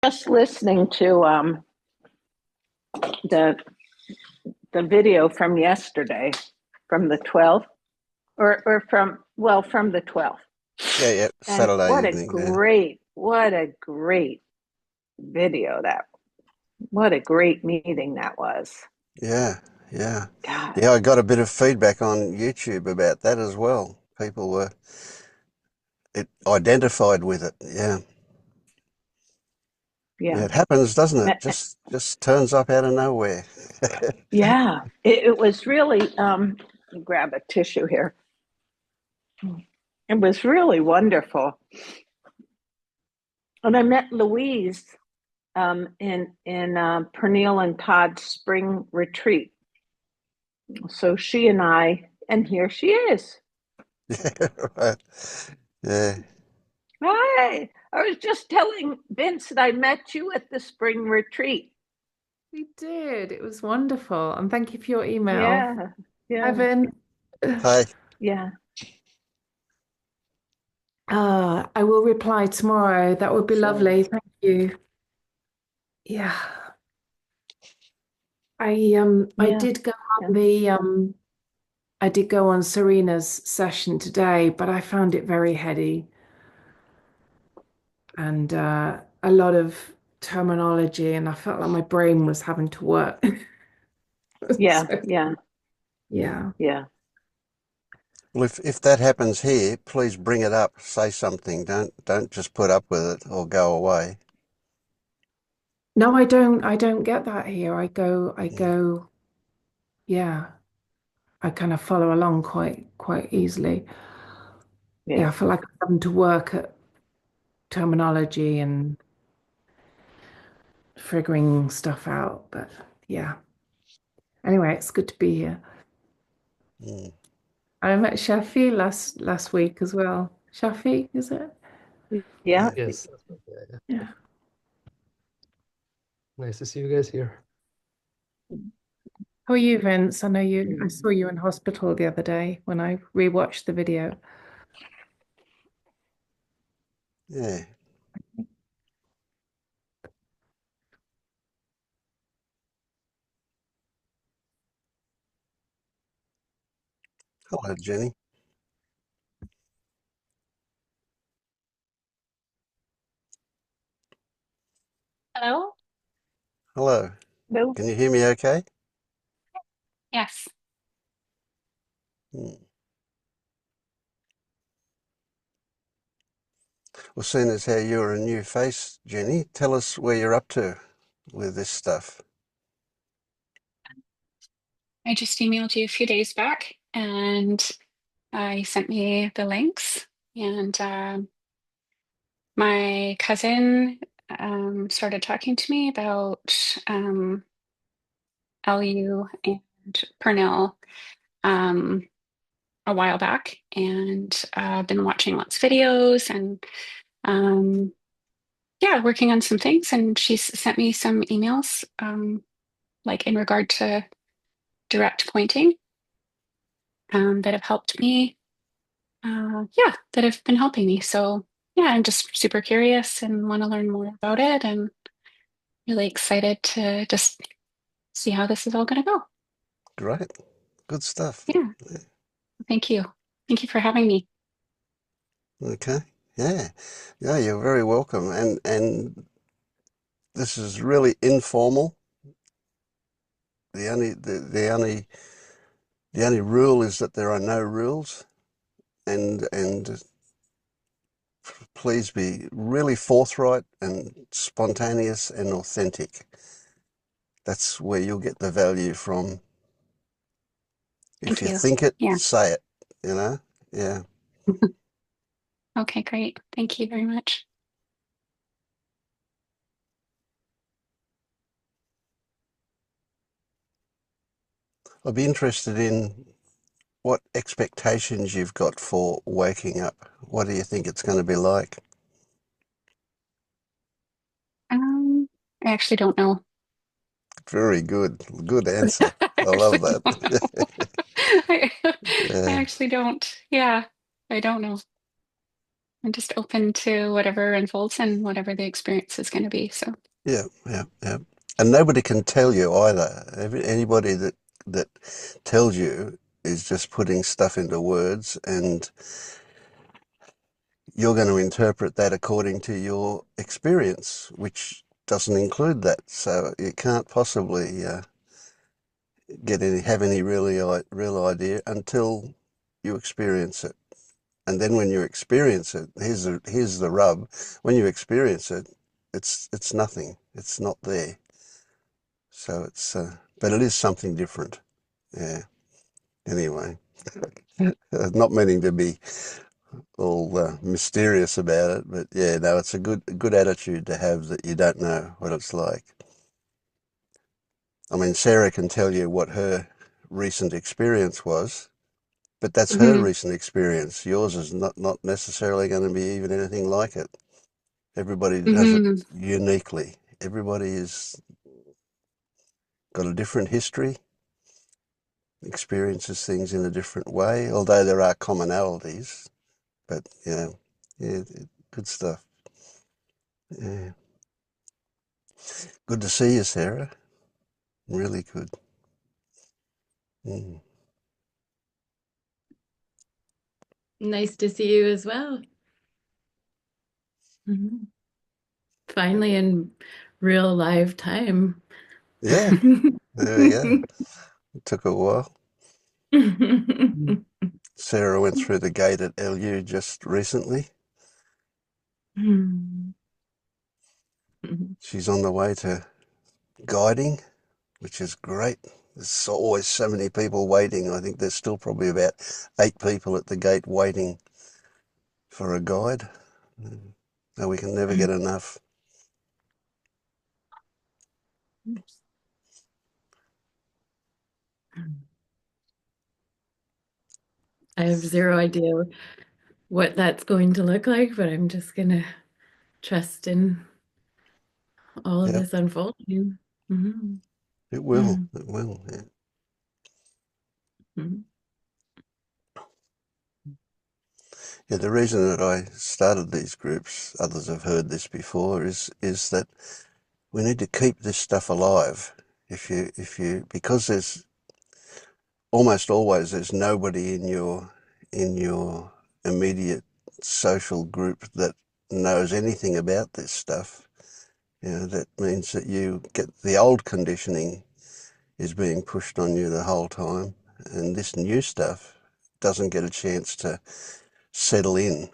Just listening to the the video from yesterday, from the 12th, from the 12th, Yeah, yeah, and Saturday evening. Yeah, what a great video that, what a great meeting that was. yeah, yeah, God, yeah. I got a bit of feedback on YouTube about that as well. People were identified with it. Yeah, yeah. yeah, It happens, doesn't it? Just turns up out of nowhere. yeah. It was really. Grab a tissue here. It was really wonderful, and I met Louise in Pernille and Todd's spring retreat. So she and I, and here she is. Yeah, right. Yeah, Hi, I was just telling Vince that I met you at the spring retreat. We did. It was wonderful. And thank you for your email. Yeah, yeah, Ivan, hey, yeah. I will reply tomorrow. That would be So, lovely. Thank you. Yeah. I yeah, did go yeah, on I did go on Serena's session today, but I found it very heady and a lot of terminology, and I felt like my brain was having to work. yeah, So, yeah, yeah. yeah, well, if that happens here, please bring it up. Say something. Don't just put up with it or go away. No, I don't get that here. I Mm. go, yeah. I kind of follow along quite easily. Yeah, yeah. I feel like I'm having to work at terminology and figuring stuff out. But yeah. Anyway, it's good to be here. Mm. I met Shafi last week as well. Shafi, is it? Yeah. Yeah. Yes, that's right. Yeah, yeah. Yeah. Nice to see you guys here. How are you, Vince? I saw you in hospital the other day when I rewatched the video. Yeah. Hello, Jenny. Hello? Hello. No. Can you hear me okay? Yes. Mm. Well, seeing as how you're a new face, Jenny, tell us where you're up to with this stuff. I just emailed you a few days back and you sent me the links. And my cousin started talking to me about LU and Purnell um, a while back. And I've been watching lots of videos and um, yeah, working on some things. And she's sent me some emails like in regard to direct pointing that have helped me yeah, that have been helping me. So yeah, I'm just super curious and want to learn more about it and really excited to just see how this is all going to go. Great. Good stuff. Yeah, Yeah. thank you. Thank you for having me. Okay. Yeah. Yeah, you're very welcome. And this is really informal. The only rule is that there are no rules, and please be really forthright and spontaneous and authentic. That's where you'll get the value from. If Thank you you. think it, Yeah. say it, you know? Yeah. Okay, great. Thank you very much. I'd be interested in what expectations you've got for waking up. What do you think it's going to be like? Um, I actually don't know. Very good. Good answer. I I love actually that. don't know. I, I Yeah. actually don't. Yeah, I don't know. I'm just open to whatever unfolds and whatever the experience is going to be. So, Yeah, yeah, yeah. And nobody can tell you either. Anybody that tells you is just putting stuff into words, and you're going to interpret that according to your experience, which doesn't include that. So you can't possibly have any real idea until you experience it. And then when you experience it, here's the rub. When you experience it, it's nothing. It's not there. So but it is something different. Yeah. Anyway, not meaning to be all mysterious about it, but yeah, no, it's a good attitude to have that you don't know what it's like. I mean, Sarah can tell you what her recent experience was, but that's her mhm, recent experience. Yours is not necessarily going to be even anything like it. Everybody does it mhm, uniquely. Everybody has got a different history, experiences things in a different way, although there are commonalities. But yeah, good stuff. Yeah. Good to see you, Sarah. Really good. Mm. Nice to see you as well. Mhm. Finally in real live time. Yeah, there we go. It took a while. Sarah went through the gate at LU just recently. She's on the way to guiding, which is great. There's always so many people waiting. I think there's still probably about 8 people at the gate waiting for a guide. No, we can never get enough. I have zero idea what that's going to look like, but I'm just gonna trust in all of Yep, this unfolding. Mhm. it will. It will. Yeah. Mhm. Yeah, the reason that I started these groups, others have heard this before, is that we need to keep this stuff alive. Because there's almost always there's nobody in your immediate social group that knows anything about this stuff. That means that you get the old conditioning is being pushed on you the whole time, and this new stuff doesn't get a chance to settle in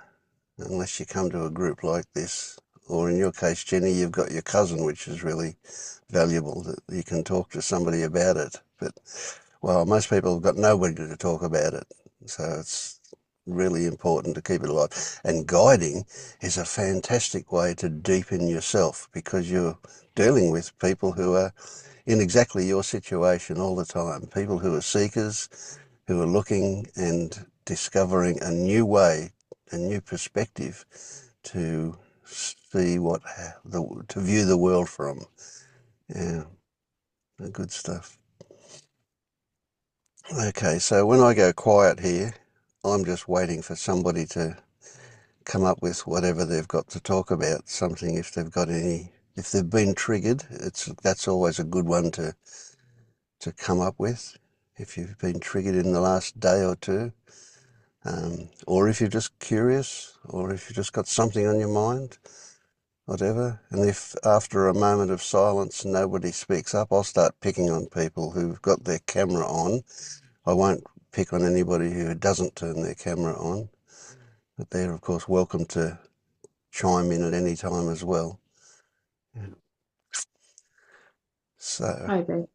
unless you come to a group like this. Or in your case, Jenny, you've got your cousin, which is really valuable that you can talk to somebody about it. But, well, most people have got nobody to talk about it. So it's really important to keep it alive. And guiding is a fantastic way to deepen yourself because you're dealing with people who are in exactly your situation all the time. People who are seekers, who are looking and discovering a new way, a new perspective to see to view the world from. Yeah, good stuff. Okay, so when I go quiet here, I'm just waiting for somebody to come up with whatever they've got to talk about, something if they've been triggered, that's always a good one to come up with. If you've been triggered in the last day or two, or if you're just curious, or if you've just got something on your mind, whatever. And if after a moment of silence nobody speaks up, I'll start picking on people who've got their camera on. I won't pick on anybody who doesn't turn their camera on, but they're of course welcome to chime in at any time as well. Yeah. So, Hi there.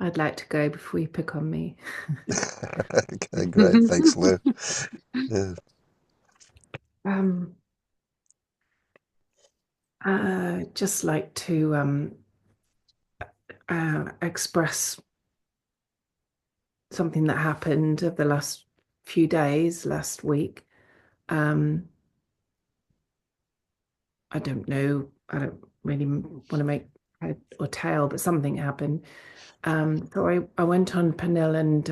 I'd like to go before you pick on me. okay, great. Thanks, Lou. Yeah. Um, just like to express something that happened of the last few days, last week. I don't know. I don't really want to make head or tail, but something happened. So I went on Pernille and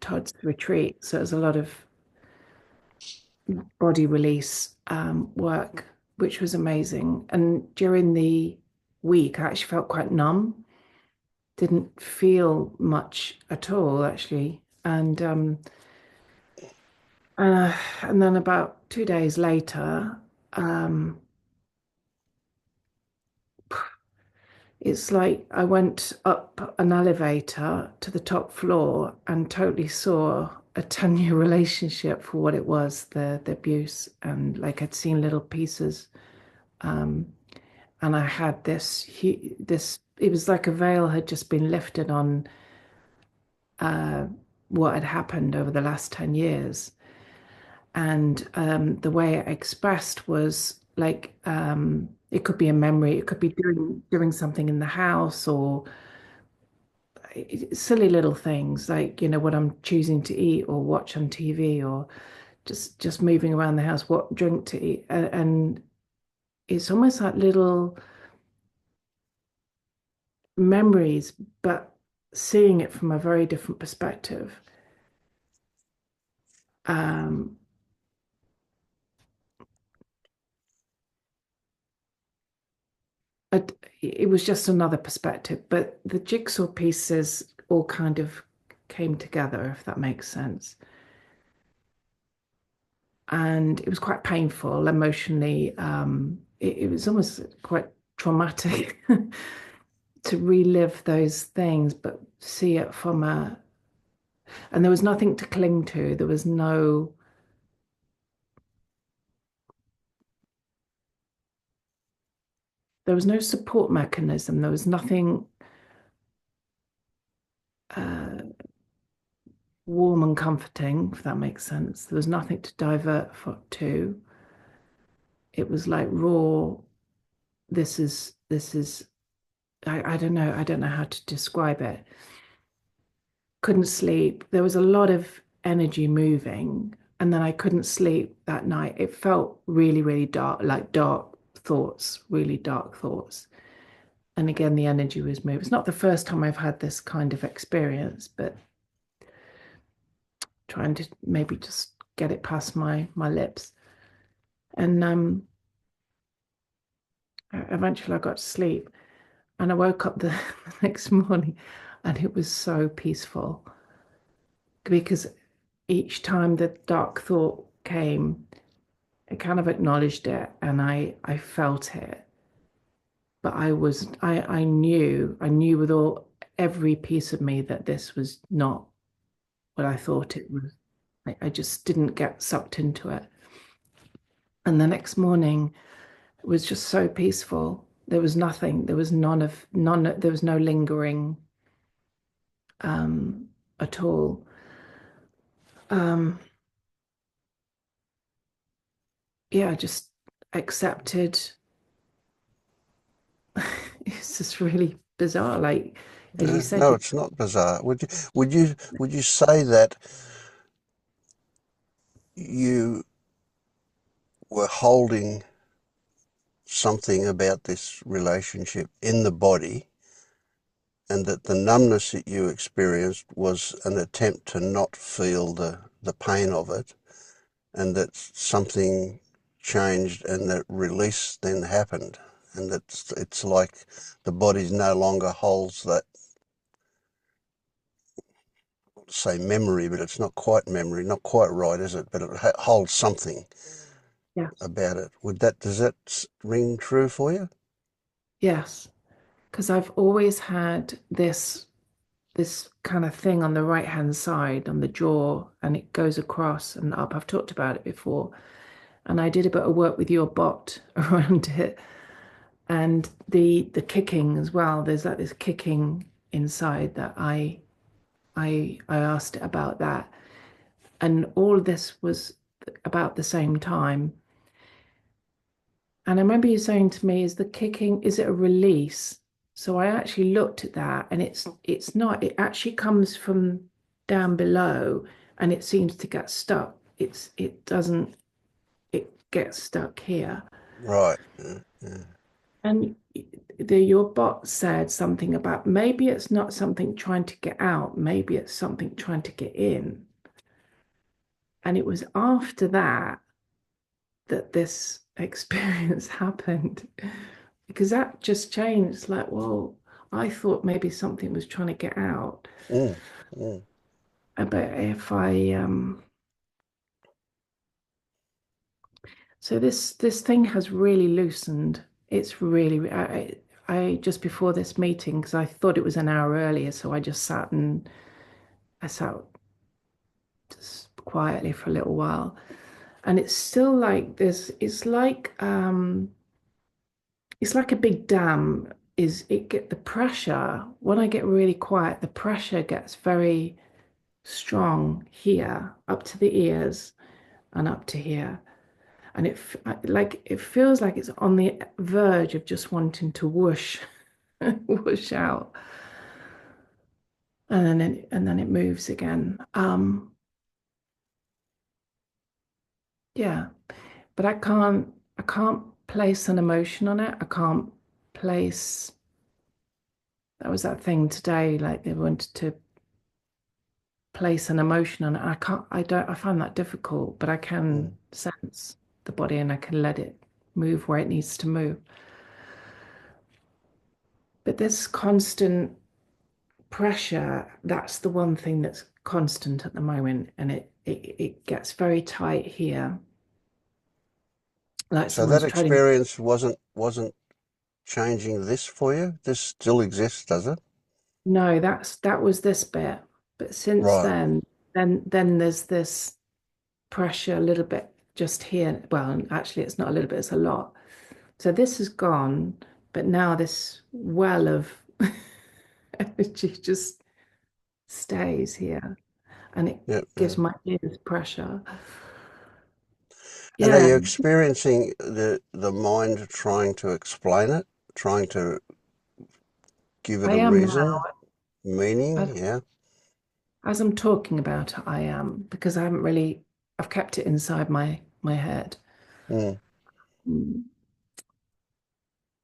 Todd's retreat. So it was a lot of body release work, which was amazing. And during the week, I actually felt quite numb, didn't feel much at all, actually. And then about 2 days later, it's like I went up an elevator to the top floor and totally saw a 10-year relationship for what it was, the abuse, and like I'd seen little pieces. And I had this, it was like a veil had just been lifted on what had happened over the last 10 years. And the way it expressed was like, it could be a memory, it could be doing something in the house, or silly little things like, what I'm choosing to eat or watch on TV, or just moving around the house, what drink to eat. And it's almost like little memories, but seeing it from a very different perspective. Um, it was just another perspective, but the jigsaw pieces all kind of came together, if that makes sense. And it was quite painful emotionally. It was almost quite traumatic to relive those things, but see it from and there was nothing to cling to. There was no support mechanism. There was nothing warm and comforting, if that makes sense. There was nothing to divert to. It was like raw. This is I don't know. I don't know how to describe it. Couldn't sleep. There was a lot of energy moving, and then I couldn't sleep that night. It felt really, really dark, like dark thoughts, really dark thoughts. And again, the energy was moved. It's not the first time I've had this kind of experience, but trying to maybe just get it past my lips. And eventually I got to sleep, and I woke up the next morning, and it was so peaceful, because each time the dark thought came, I kind of acknowledged it, and I felt it. But I knew with every piece of me that this was not what I thought it was. I just didn't get sucked into it. And the next morning it was just so peaceful. There was nothing, there was there was no lingering at all. Yeah, I just accepted. It's just really bizarre. Like, as you said, No, it's not bizarre. Would you say that you were holding something about this relationship in the body, and that the numbness that you experienced was an attempt to not feel the pain of it, and that something changed and that release then happened, and that it's like the body no longer holds that, say memory, but it's not quite memory, not quite right, is it? But it holds something yeah, about it. Does that ring true for you? yes, because I've always had this kind of thing on the right hand side on the jaw, and it goes across and up. I've talked about it before, and I did a bit of work with your bot around it, and the kicking as well. There's like this kicking inside that I asked it about that, and all of this was about the same time. And I remember you saying to me, is the kicking, is it a release? So I actually looked at that, and it's not, it actually comes from down below, and it seems to get stuck. It doesn't, it gets stuck here. Right. Yeah. And your bot said something about maybe it's not something trying to get out, maybe it's something trying to get in. And it was after that that this experience happened, because that just changed. Like, well, I thought maybe something was trying to get out. Mm, mm. But if I so this thing has really loosened. It's really I just before this meeting, because I thought it was an hour earlier, so I just sat and I sat just quietly for a little while, and it's still like this. It's like a big dam. Is it get the pressure when I get really quiet? The pressure gets very strong here, up to the ears and up to here, and like it feels like it's on the verge of just wanting to whoosh, whoosh out, and then it moves again. Yeah, but I can't place an emotion on it. I can't place. That was that thing today. Like they wanted to place an emotion on it. I can't. I find that difficult, but I can sense the body and I can let it move where it needs to move. But this constant pressure, that's the one thing that's constant at the moment, and it gets very tight here. Like So that someone's treading. experience wasn't changing this for you? This still exists, does it? No, that was this bit. But since Right. then there's this pressure a little bit just here. Well, actually it's not a little bit, it's a lot. So this is gone, but now this well of energy just stays here, and it Yep. gives my ears pressure. And are Yeah, you experiencing the mind trying to explain it, trying to give it I a am now. reason, meaning? As, Yeah. as I'm talking about it, I am, because I've kept it inside my head. Mm. Mm.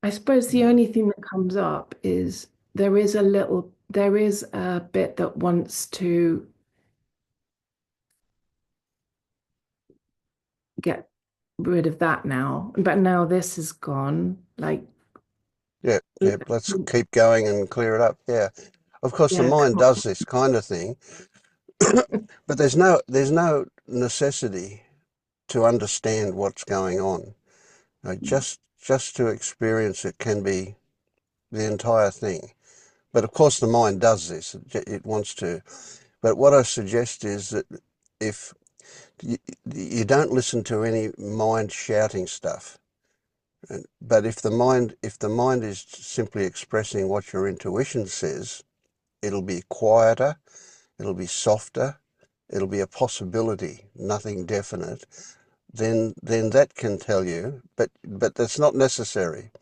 I suppose the Yeah. only thing that comes up is there is a bit that wants to get rid of that now, but now this is gone. Like, Yep. Yep. Let's keep going and clear it up. Yeah. Of course, the yeah, mind come does this kind of thing, but there's no necessity to understand what's going on. on. Just to experience it can be the entire thing. But of course, the mind does this. It wants to. But what I suggest is that if you don't listen to any mind shouting stuff, but if the mind is simply expressing what your intuition says, it'll be quieter, it'll be softer, it'll be a possibility, nothing definite. Then that can tell you, but that's not necessary.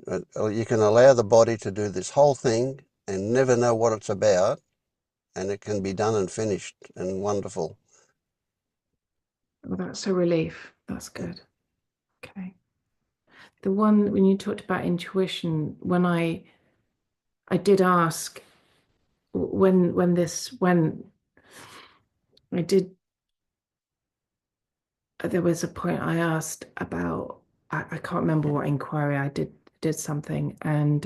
You can allow the body to do this whole thing and never know what it's about, and it can be done and finished and wonderful. Well, that's a relief. That's good. Okay. The one when you talked about intuition, when I did ask when I did there was a point I asked about I can't remember what inquiry I did something, and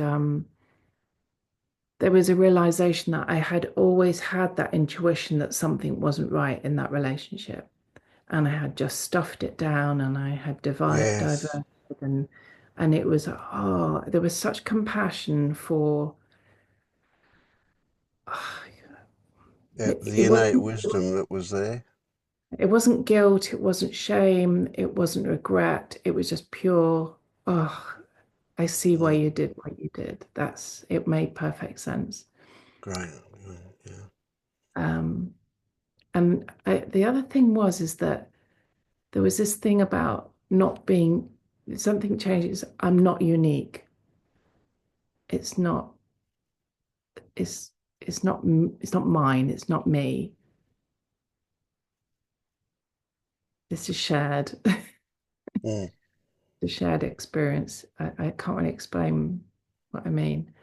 there was a realization that I had always had that intuition that something wasn't right in that relationship, and I had just stuffed it down, and I had Yes. diverted, and it was, oh, there was such compassion for, oh, Yeah, it, the it innate wasn't wisdom that was there. it wasn't guilt, it wasn't shame, it wasn't regret, it was just pure, oh, I see why Mm, you did what you did. It made perfect sense. great. Yeah. Um, and the other thing is that there was this thing about not being, something changes. I'm not unique. It's not, it's, it's not mine. It's not me. This is shared, Mm, the shared experience. I can't really explain what I mean.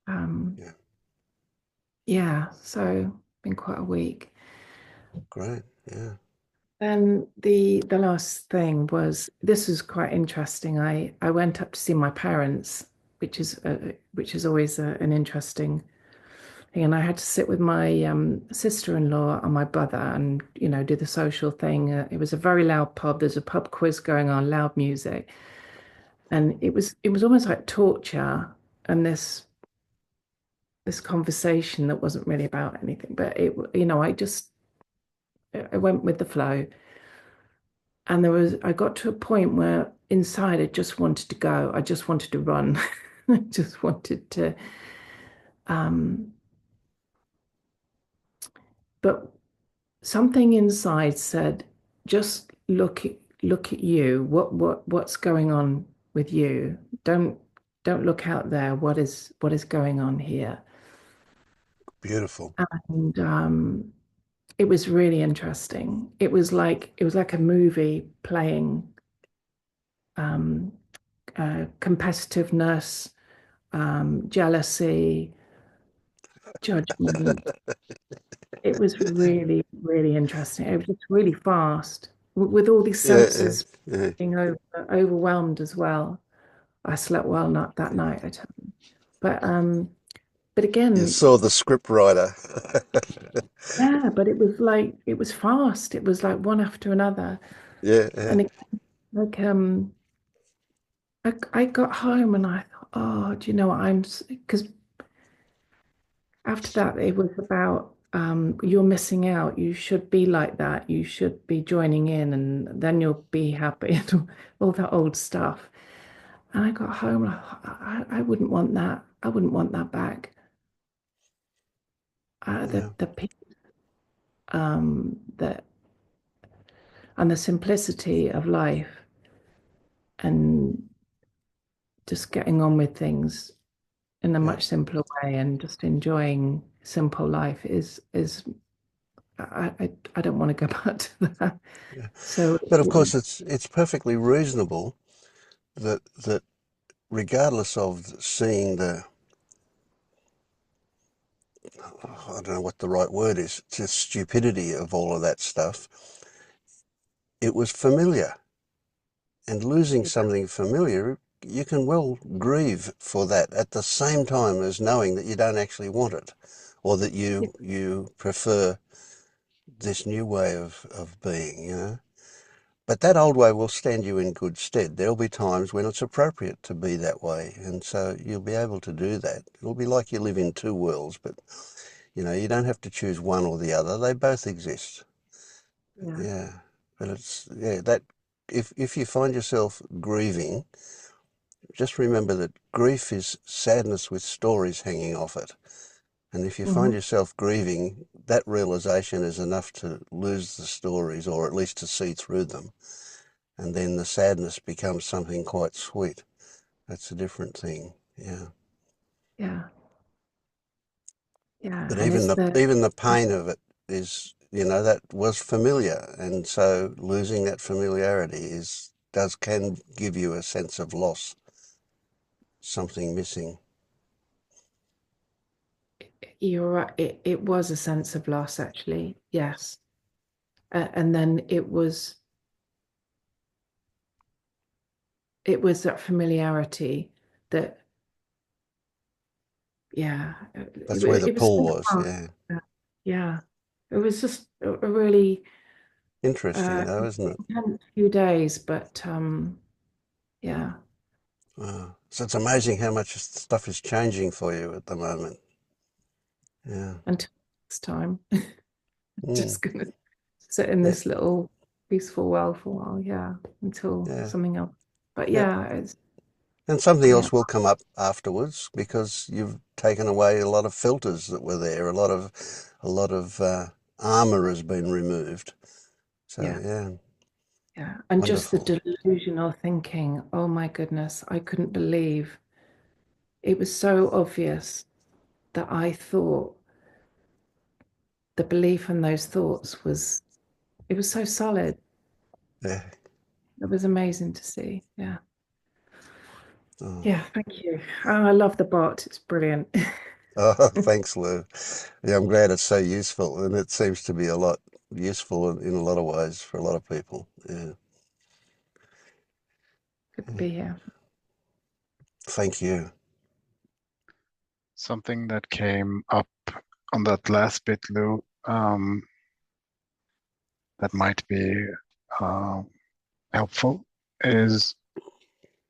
Um, yeah. yeah, so been quite a week. Great. Yeah. And the last thing was, this was quite interesting. I went up to see my parents, which is always an interesting thing. And I had to sit with my sister-in-law and my brother, and do the social thing. It was a very loud pub. There's a pub quiz going on, loud music, and it was almost like torture. And this conversation that wasn't really about anything, but I went with the flow. And I got to a point where inside I just wanted to go. I just wanted to run. I just wanted to, um, but something inside said, just look at you. What's going on with you? Don't look out there. What is going on here? Beautiful. And it was really interesting. It was like a movie playing, um, competitiveness, jealousy, judgment. It was really, really interesting. It was just really fast with all these Yeah, senses yeah. being overwhelmed as well. I slept well not that night, I tell you. But You again, saw the script writer. yeah, but it was fast. It was like one after another. Yeah, yeah, And like I got home and I thought, oh, do you know what because after that, it was about you're missing out. You should be like that. You should be joining in, and then you'll be happy, and all that old stuff. And I got home, and I wouldn't want that. I wouldn't want that back. yeah, The peace, the and the simplicity of life, and just getting on with things in a yeah, much simpler way, and just enjoying simple life is I don't want to go back to that. yeah. So But of course, it's perfectly reasonable that regardless of seeing I don't know what the right word is, just stupidity of all of that stuff, it was familiar. And losing something familiar, you can well grieve for that at the same time as knowing that you don't actually want it, or that you prefer this new way of being. But that old way will stand you in good stead. There'll be times when it's appropriate to be that way, and so you'll be able to do that. It'll be like you live in two worlds, but you don't have to choose one or the other. They both exist. yeah. Yeah. But that if you find yourself grieving, just remember that grief is sadness with stories hanging off it. And if you find Mhm. yourself grieving, that realization is enough to lose the stories, or at least to see through them. And then the sadness becomes something quite sweet. That's a different thing. Yeah. Yeah, yeah, But and even it's the even the pain of it is, that was familiar, and so losing that familiarity can give you a sense of loss, something missing. you're right. It was a sense of loss, actually. Yes, and then it was that familiarity that, yeah, That's where the it was pull so was. fun. Yeah. Yeah, it was just a really Interesting though, isn't it? intense few days, but yeah, So it's amazing how much stuff is changing for you at the moment. Yeah. until next time, Mm. just gonna sit in Yeah. this little peaceful world for a while. Yeah, until Yeah. something else. But Yeah. yeah, it's And something yeah, else will come up afterwards because you've taken away a lot of filters that were there. A lot of armor has been removed. So yeah. yeah, Yeah, and just the wonderful. delusional thinking. Oh my goodness, I couldn't believe it was so obvious that I thought the belief in those thoughts it was so solid. Yeah. It was amazing to see. Yeah. Oh, Yeah, thank you. Oh, I love the bot. It's brilliant. oh, thanks, Lou. Yeah, I'm glad it's so useful, and it seems to be a lot useful in a lot of ways for a lot of people. Yeah. Good to be here. Thank you. Something that came up on that last bit, Lou, that might be helpful is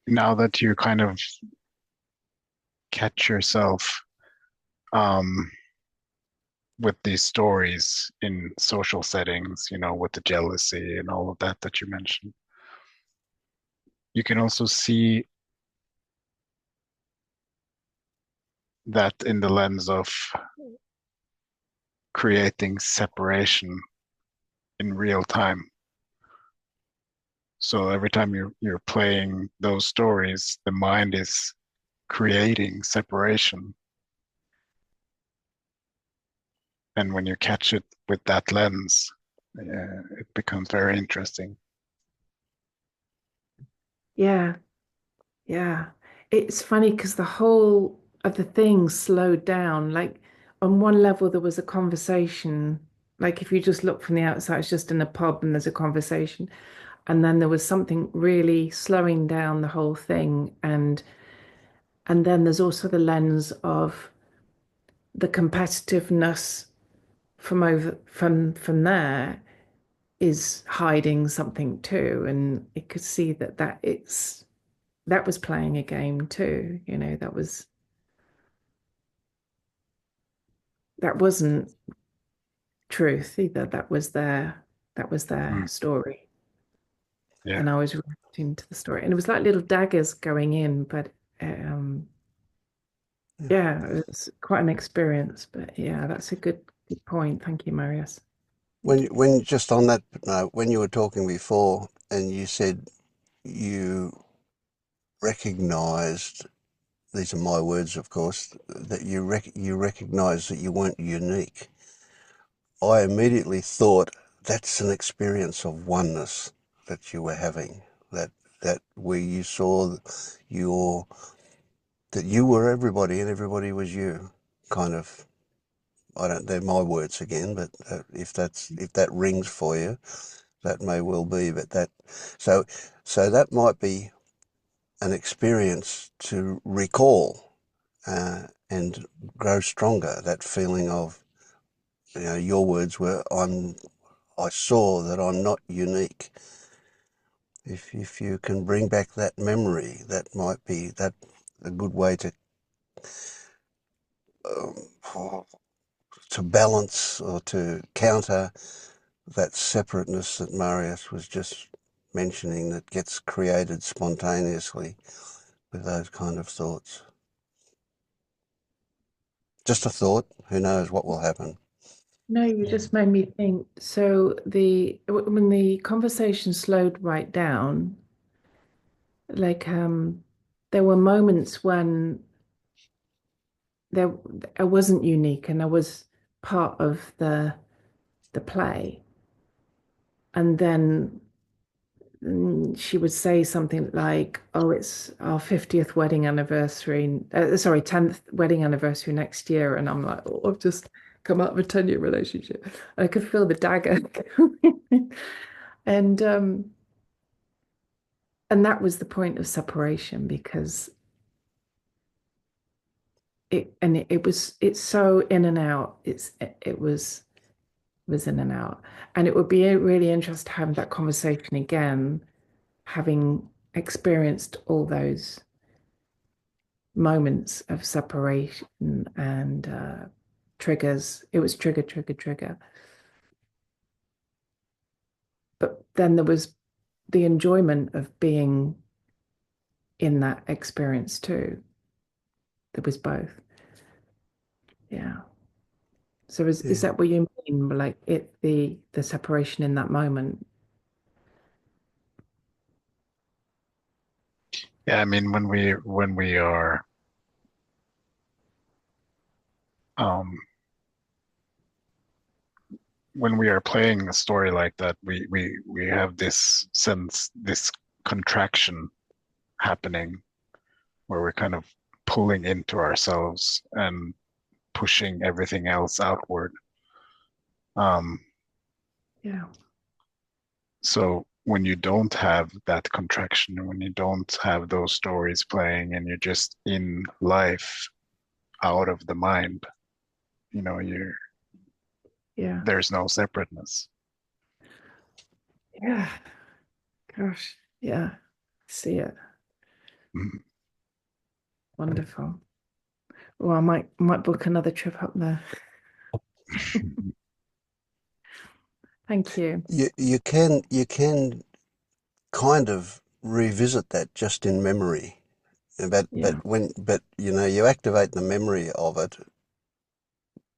now that you kind of catch yourself with these stories in social settings, you know, with the jealousy and all of that you mentioned, you can also see that in the lens of creating separation in real time. So every time you're playing those stories, the mind is creating separation. And when you catch it with that lens, it becomes very interesting. Yeah, yeah. It's funny because the whole of the thing slowed down. Like on one level, there was a conversation. Like if you just look from the outside, it's just in a pub and there's a conversation. And then there was something really slowing down the whole thing. And then there's also the lens of the competitiveness from there is hiding something too. And it could see that was playing a game too, you know, that wasn't truth either. That was their story. Yeah. And I was reacting to the story. And it was like little daggers going in, but yeah, it was quite an experience. But yeah, that's a good point. Thank you, Marius. When just on that note, when you were talking before and you said you recognised, these are my words, of course, that you recognised that you weren't unique. I immediately thought that's an experience of oneness that you were having, that where you saw that you were everybody and everybody was you, kind of. They're my words again, but if that rings for you, that may well be. But so that might be an experience to recall and grow stronger. That feeling of, you know, your words were, I saw that I'm not unique. If you can bring back that memory, that might be a good way to balance or to counter that separateness that Marius was just mentioning, that gets created spontaneously with those kind of thoughts. Just a thought. Who knows what will happen? No, you just made me think. So when the conversation slowed right down, like there were moments when there I wasn't unique and I was part of the play. And then she would say something like, "Oh, it's our 50th wedding anniversary. Sorry, 10th wedding anniversary next year." And I'm like, "Oh, I've just come out of a 10-year relationship." I could feel the dagger. And that was the point of separation, because it's so in and out. It was in and out. And it would be really interesting to have that conversation again, having experienced all those moments of separation and triggers. It was trigger, trigger, trigger. But then there was the enjoyment of being in that experience too. There was both. Yeah. So is that what you mean? Like the separation in that moment? Yeah, I mean, when we are when we are playing a story like that, we have this sense, this contraction happening, where we're kind of pulling into ourselves and pushing everything else outward. Yeah. So when you don't have that contraction, and when you don't have those stories playing, and you're just in life, out of the mind, you're Yeah. there's no separateness. Yeah. Gosh. Yeah. See it. Mhm. Wonderful. Well, I might book another trip up there. Thank you. You can kind of revisit that just in memory, but Yeah. you activate the memory of it,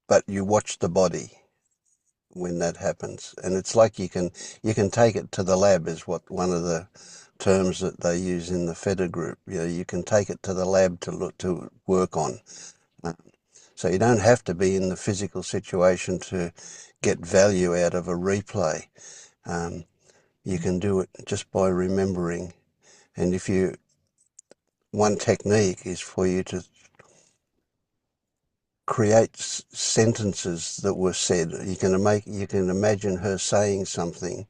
but you watch the body when that happens, and it's like you can take it to the lab, is what one of the terms that they use in the Feta group. You can take it to the lab to work on. So you don't have to be in the physical situation to get value out of a replay. You can do it just by remembering. And one technique is for you to create sentences that were said. You can imagine her saying something,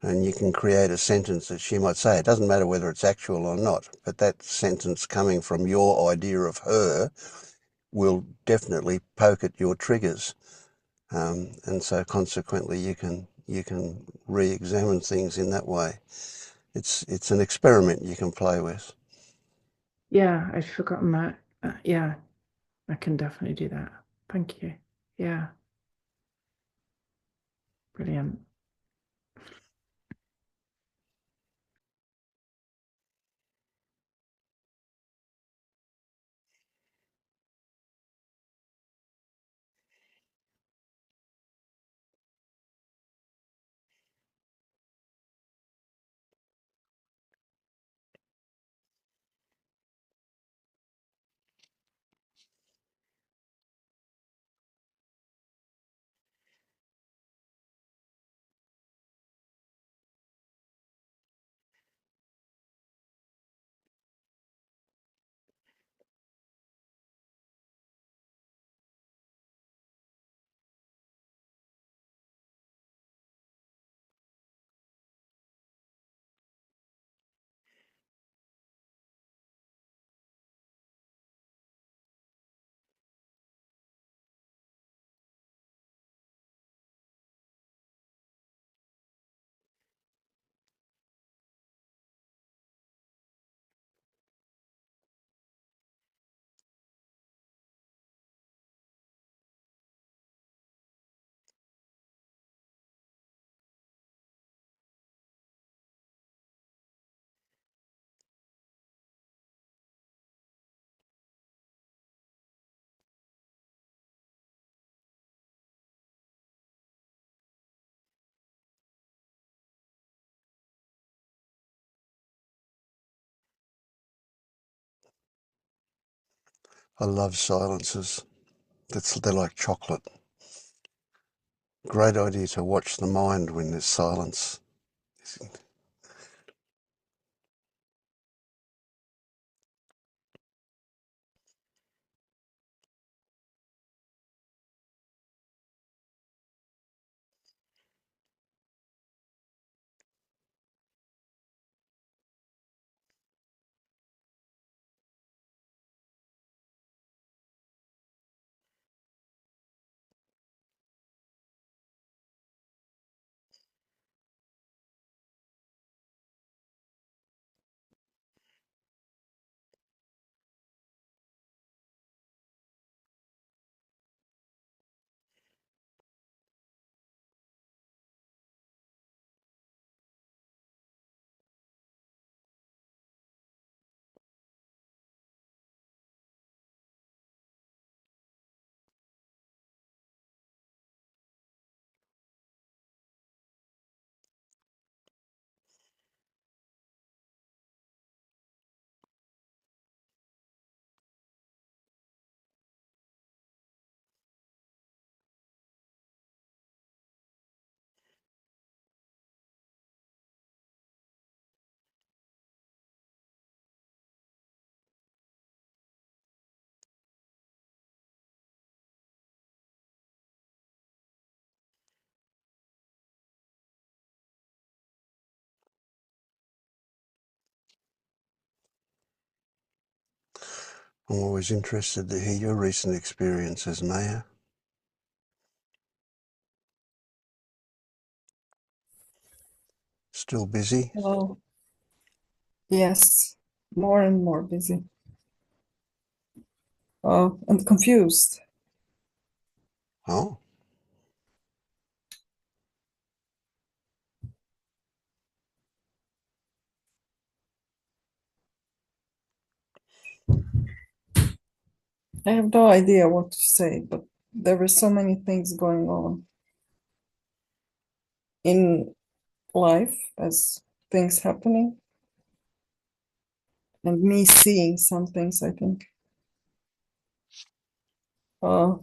and you can create a sentence that she might say. It doesn't matter whether it's actual or not, but that sentence coming from your idea of her will definitely poke at your triggers. And so consequently you can re-examine things in that way. It's an experiment you can play with. Yeah, I'd forgotten that. Yeah, I can definitely do that. Thank you. Yeah. Brilliant. I love silences. They're like chocolate. Great idea to watch the mind when there's silence. I'm always interested to hear your recent experiences, Maya. Still busy? Well, yes, more and more busy. And confused. Oh, I have no idea what to say, but there were so many things going on in life as things happening, and me seeing some things, I think. Uh,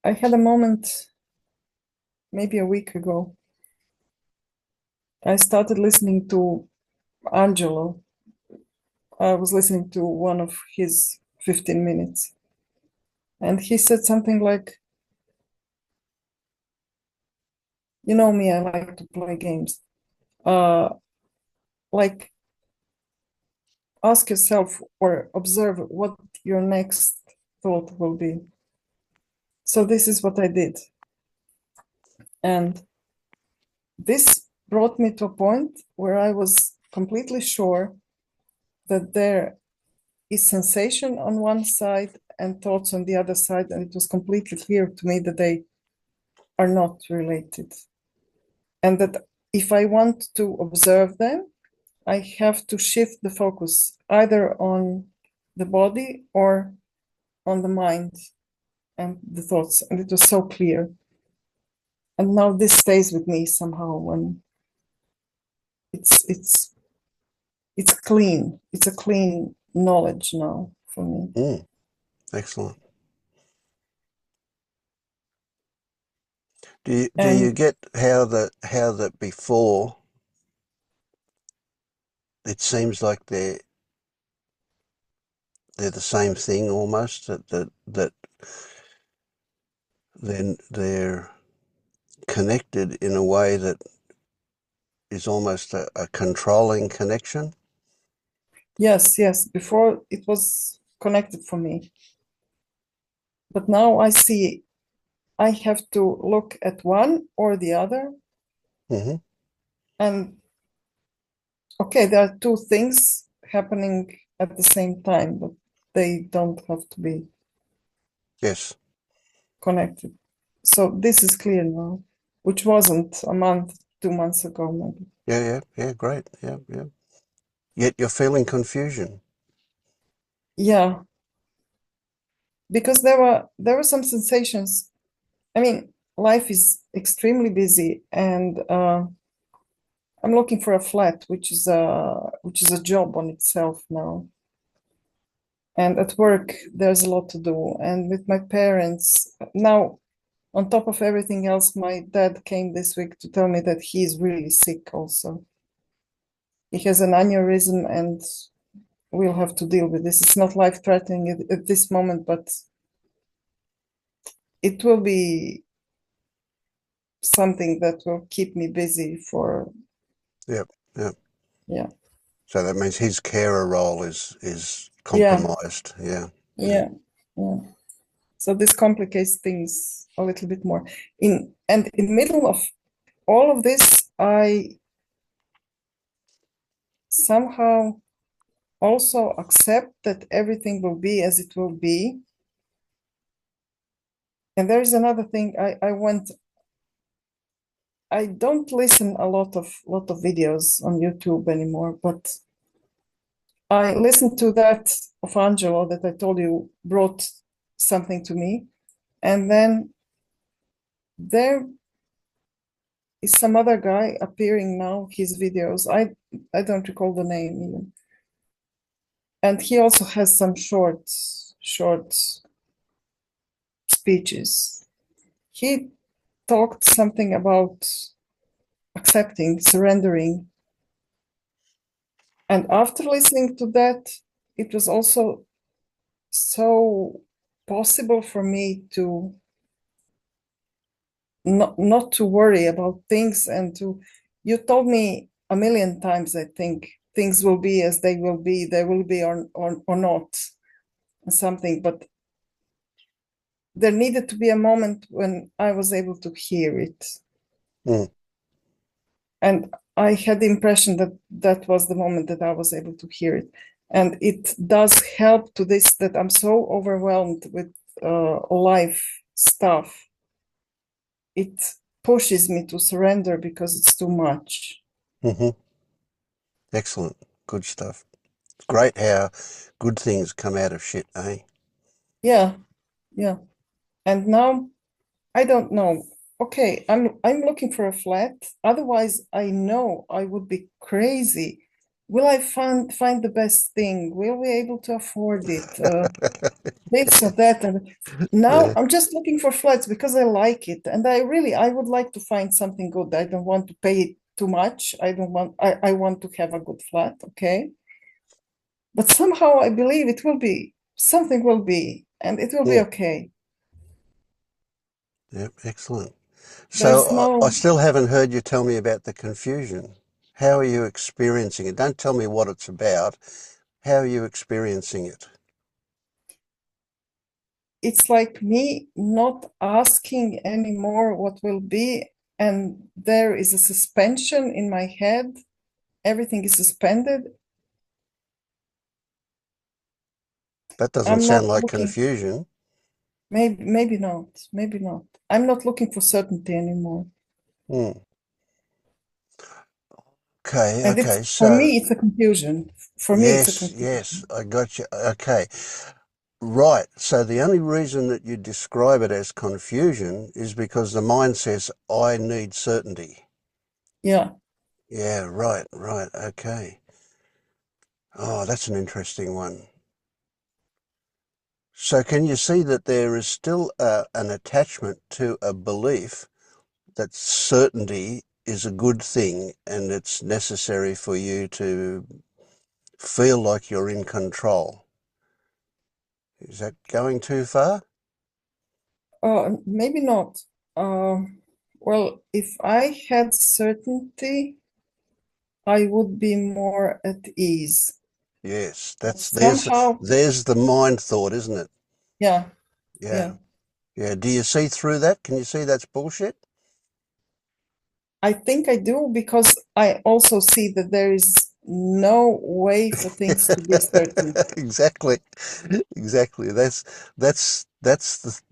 I had a moment maybe a week ago. I started listening to Angelo. I was listening to one of his 15 minutes, and he said something like, you know me, I like to play games. Like, ask yourself or observe what your next thought will be. So this is what I did. And this brought me to a point where I was completely sure that there is sensation on one side and thoughts on the other side. And it was completely clear to me that they are not related. And that if I want to observe them, I have to shift the focus either on the body or on the mind and the thoughts. And it was so clear. And now this stays with me somehow when it's clean. It's a clean knowledge now for me. excellent. Do you And get how that before it seems like they're the same thing almost, that then they're connected in a way that is almost a controlling connection? yes, before it was connected for me. But now I see I have to look at one or the other. Mm-hmm. And okay, there are two things happening at the same time, but they don't have to be Yes. connected. So this is clear now, which wasn't a month, 2 months ago, maybe. Yeah, great. Yeah. Yet you're feeling confusion. Yeah, because there were some sensations. I mean, life is extremely busy, and I'm looking for a flat, which is a job on itself now. And at work, there's a lot to do, and with my parents now. On top of everything else, my dad came this week to tell me that he's really sick also. He has an aneurysm and we'll have to deal with this. It's not life-threatening at this moment, but it will be something that will keep me busy for, Yep. yeah. So that means his carer role is Yeah, compromised. Yeah. yeah, yeah. So this complicates things a little bit more. In the middle of all of this, I somehow also accept that everything will be as it will be. And there is another thing. I don't listen a lot of videos on YouTube anymore, but I listened to that of Angelo that I told you brought something to me. And then there is some other guy appearing now, his videos. I don't recall the name even. And he also has some short speeches. He talked something about accepting, surrendering. And after listening to that, it was also so possible for me to not to worry about things and to, you told me a million times, I think, things will be as they will be, or not, something. But there needed to be a moment when I was able to hear it. Mm. And I had the impression that that was the moment that I was able to hear it. And it does help to this, that I'm so overwhelmed with life stuff. It pushes me to surrender because it's too much. Hmm. Excellent. Good stuff. It's great how good things come out of shit, eh? Yeah, yeah. And now I don't know. Okay, I'm looking for a flat. Otherwise, I know I would be crazy. Will I find the best thing? Will we able to afford it? This or that. And now Yeah. I'm just looking for flats because I like it, and I would like to find something good. I don't want to pay too much. I want to have a good flat. Okay, but somehow I believe it will be something will be, and it will be Mm. okay. Yep. Excellent. There's So I no. still haven't heard you tell me about the confusion. How are you experiencing it? Don't tell me what it's about. How are you experiencing it? It's like me not asking anymore what will be, and there is a suspension in my head. Everything is suspended. That doesn't I'm sound not like looking. confusion. Maybe not. Maybe not. I'm not looking for certainty anymore. Mm. Okay. And it's Okay. for So me, it's a confusion. For me, it's a yes, yes, confusion. I got you. Okay. Right. So the only reason that you describe it as confusion is because the mind says, I need certainty. Yeah. Yeah, right, right. Okay. Oh, that's an interesting one. So can you see that there is still an attachment to a belief that certainty is a good thing and it's necessary for you to feel like you're in control? Is that going too far? Maybe not. Well, if I had certainty, I would be more at ease. Yes, But that's somehow, there's the mind thought, isn't it? yeah, Yeah. yeah. Yeah. Do you see through that? Can you see that's bullshit? I think I do because I also see that there is no way for things to be certain. Exactly. Exactly. That's that's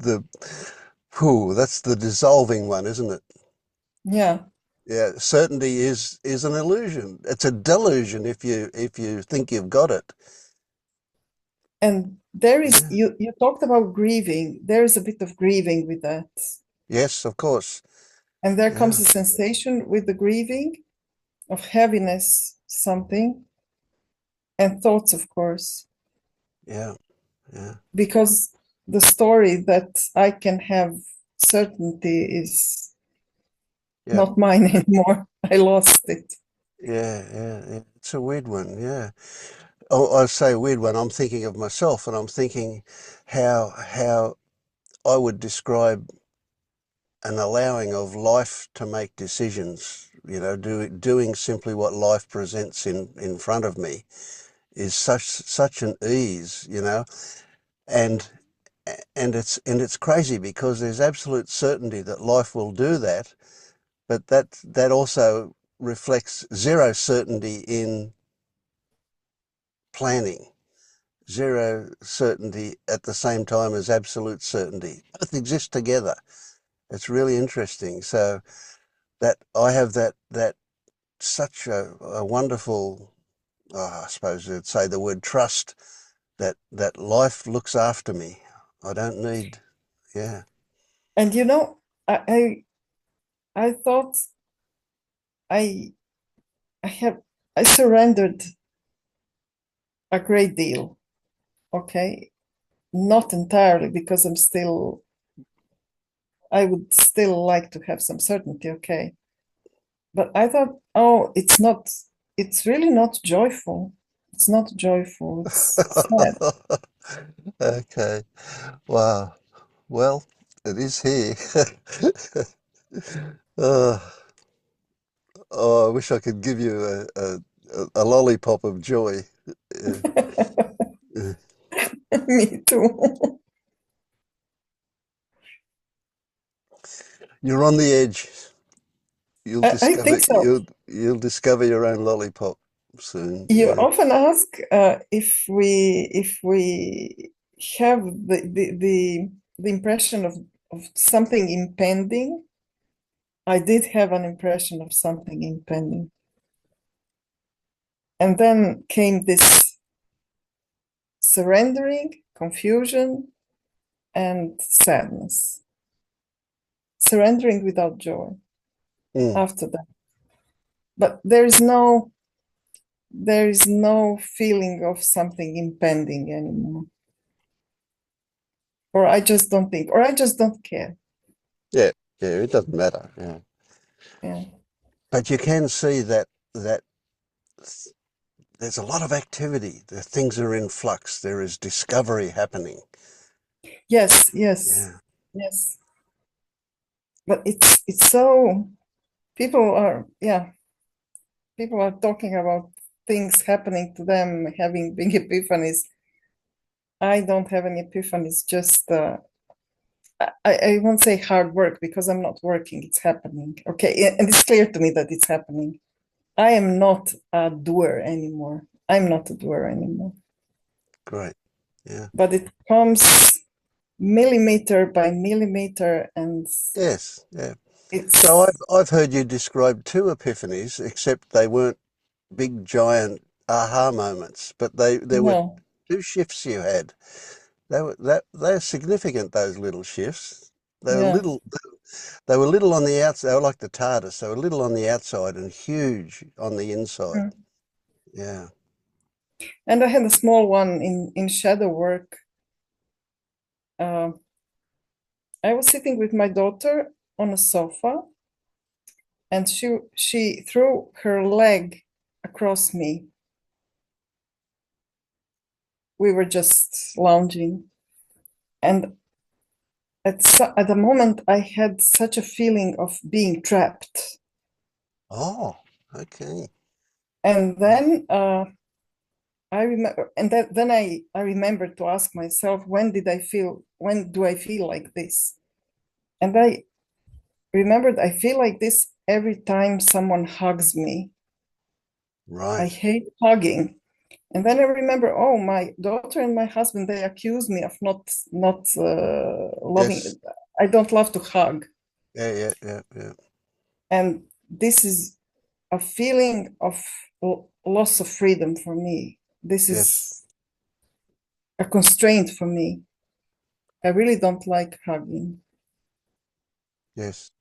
the dissolving one, isn't it? Yeah. Yeah. Certainty is an illusion. It's a delusion if you think you've got it. And there is, Yeah. you talked about grieving. There is a bit of grieving with that. Yes, of course. And there Yeah. comes a sensation with the grieving of heaviness, something, and thoughts, of course, Yeah. Yeah. because the story that I can have certainty is Yeah. not mine anymore. I lost it. Yeah. Yeah. Yeah. It's a weird one. Yeah. Oh, I say weird one. I'm thinking of myself, and I'm thinking how I would describe an allowing of life to make decisions. Doing simply what life presents in front of me is such an ease. And it's crazy because there's absolute certainty that life will do that, but that also reflects zero certainty in planning. Zero certainty at the same time as absolute certainty. Both exist together. It's really interesting. So that I have that such a wonderful, I suppose you'd say the word trust, that life looks after me. I don't need, yeah, And I thought I I have I surrendered a great deal. Okay, not entirely because I would still like to have some certainty. Okay, but I thought, oh, it's really not joyful. It's not joyful. It's sad. Okay. Wow. Well, it is here. uh, oh, I wish I could give you a lollipop of joy. Me too. You're on the edge. You'll I discover think so. you'll discover your own lollipop soon. You Yeah. often ask if we have the impression of something impending. I did have an impression of something impending. And then came this surrendering, confusion, and sadness. Surrendering without joy Mm. after that. But there is no feeling of something impending anymore. Or I just don't think, or I just don't care. Yeah, it doesn't matter. Yeah. Yeah. But you can see that there's a lot of activity. The things are in flux. There is discovery happening. Yes, yes, Yeah. yes. But it's so people are talking about things happening to them, having big epiphanies. I don't have any epiphanies, just I won't say hard work because I'm not working, it's happening. Okay, and it's clear to me that it's happening. I am not a doer anymore. I'm not a doer anymore. Great. Yeah. But it comes millimeter by millimeter, and Yes. Yeah. it's So I've heard you describe two epiphanies, except they weren't big giant aha moments, but there were no, two shifts you had. They're significant, those little shifts. They were yeah. little they were little on the outside. They were like the TARDIS. They were little on the outside and huge on the inside. Mm. Yeah. And I had a small one in shadow work. Uh, I was sitting with my daughter on a sofa, and she threw her leg across me. We were just lounging, and at the moment I had such a feeling of being trapped. Oh, okay. And then I remember, and then I remembered to ask myself, when do I feel like this? And I remembered I feel like this every time someone hugs me. I Right. hate hugging. And then I remember, oh, my daughter and my husband, they accuse me of not Yes. loving. I don't love to hug. Yeah. And this is a feeling of loss of freedom for me. This Yes. is a constraint for me. I really don't like hugging. Yes.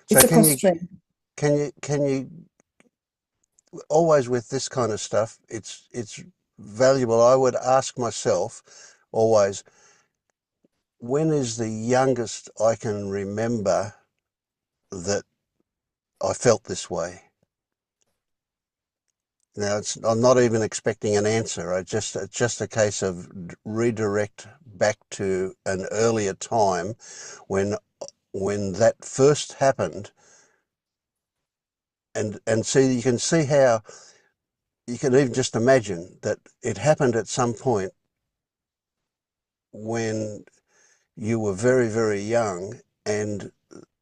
It's So a constraint. can you always with this kind of stuff, it's valuable. I would ask myself always, when is the youngest I can remember that I felt this way? Now, I'm not even expecting an answer. It's just a case of redirect back to an earlier time when that first happened, and see, you can see how you can even just imagine that it happened at some point when you were very, very young, and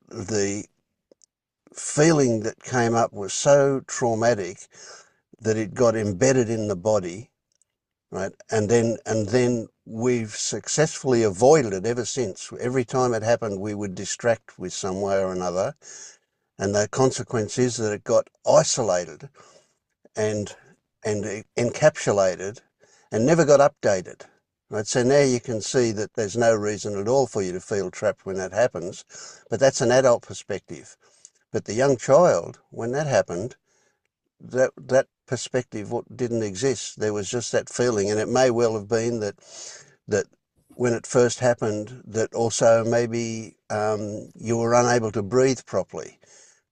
the feeling that came up was so traumatic that it got embedded in the body, right? And then we've successfully avoided it ever since. Every time it happened, we would distract with some way or another, and the consequence is that it got isolated and encapsulated and never got updated. Right, so now you can see that there's no reason at all for you to feel trapped when that happens, but that's an adult perspective. But the young child, when that happened, that perspective didn't exist. There was just that feeling, and it may well have been that when it first happened, that also maybe you were unable to breathe properly.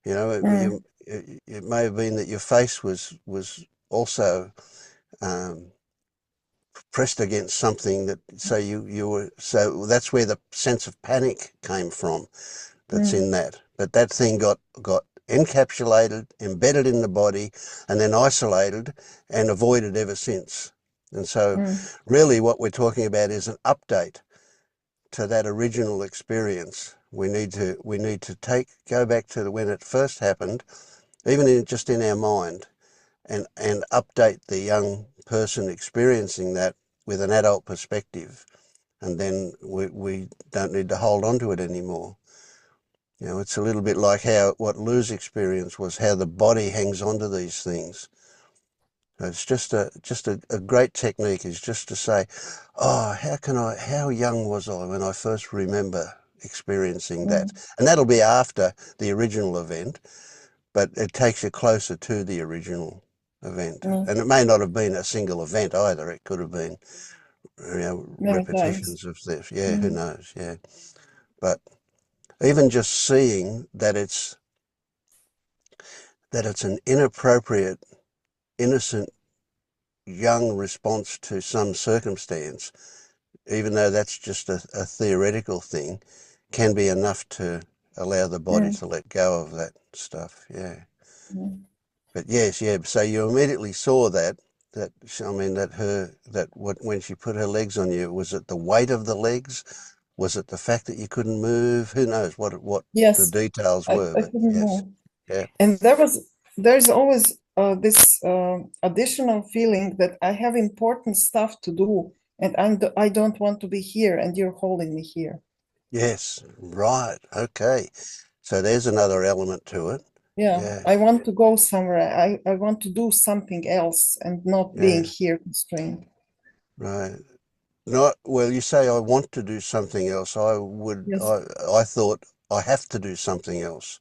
You know, Mm, it may have been that your face was also pressed against something that, so you were, so that's where the sense of panic came from. That's mm, in that. But that thing got encapsulated, embedded in the body, and then isolated and avoided ever since. And so really what we're talking about is an update to that original experience. We need to go back to when it first happened, even just in our mind, and update the young person experiencing that with an adult perspective. And then we don't need to hold on to it anymore. You know, it's a little bit like what Lou's experience was, how the body hangs onto these things. It's just a great technique, is just to say, oh, how young was I when I first remember experiencing that? And that'll be after the original event, but it takes you closer to the original event. And it may not have been a single event either. It could have been, repetitions of this. Yeah, who knows? Yeah. But even just seeing that it's an inappropriate, innocent, young response to some circumstance, even though that's just a theoretical thing, can be enough to allow the body to let go of that stuff. Yeah. But yes, yeah. So you immediately saw when she put her legs on you, was it the weight of the legs? Was it the fact that you couldn't move? Who knows what the details were? I But couldn't yes, move. yeah, And there's always this additional feeling that I have important stuff to do, and I don't want to be here, and you're holding me here. yes, right, okay. So there's another element to it. Yeah, Yeah, I want to go somewhere. I want to do something else and not being yeah, here constrained. right. Not well. You say I want to do something else. Yes, I thought I have to do something else.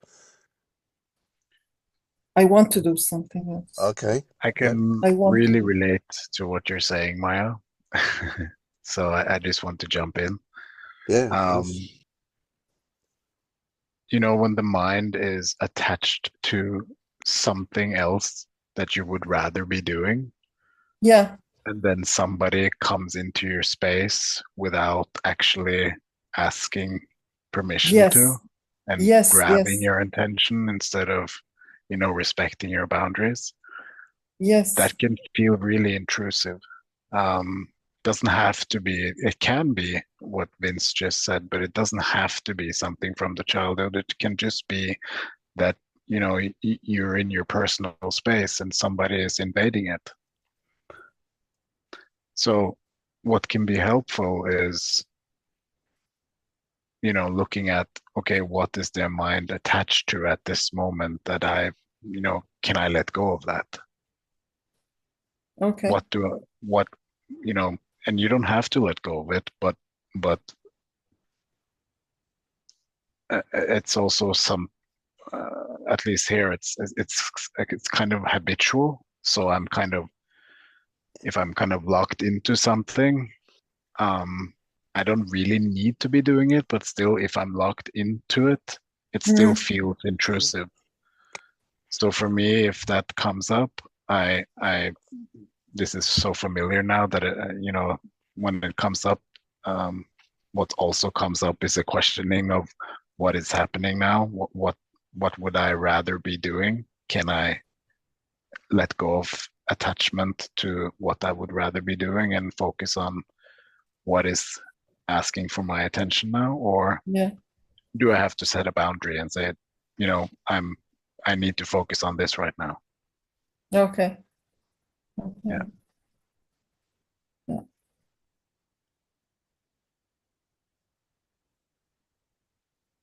I want to do something else. Okay. I Yep. can I want really to. relate to what you're saying, Maya. So I just want to jump in. Yeah. Um, when the mind is attached to something else that you would rather be doing, Yeah, and then somebody comes into your space without actually asking permission yes, to, and yes, grabbing yes, your attention instead of, respecting your boundaries, yes. that can feel really intrusive. Um, doesn't have to be, it can be what Vince just said, but it doesn't have to be something from the childhood. It can just be that, you're in your personal space and somebody is invading it. So what can be helpful is, looking at, okay, what is their mind attached to at this moment that can I let go of that? Okay. What, and you don't have to let go of it, but it's also at least here, it's kind of habitual. So if I'm kind of locked into something, I don't really need to be doing it, but still, if I'm locked into it, it still feels intrusive. So for me, if that comes up, this is so familiar now that when it comes up, what also comes up is a questioning of what is happening now. What would I rather be doing? Can I let go of attachment to what I would rather be doing and focus on what is asking for my attention now? Or Yeah. do I have to set a boundary and say, I need to focus on this right now? Okay. Yeah. Yeah.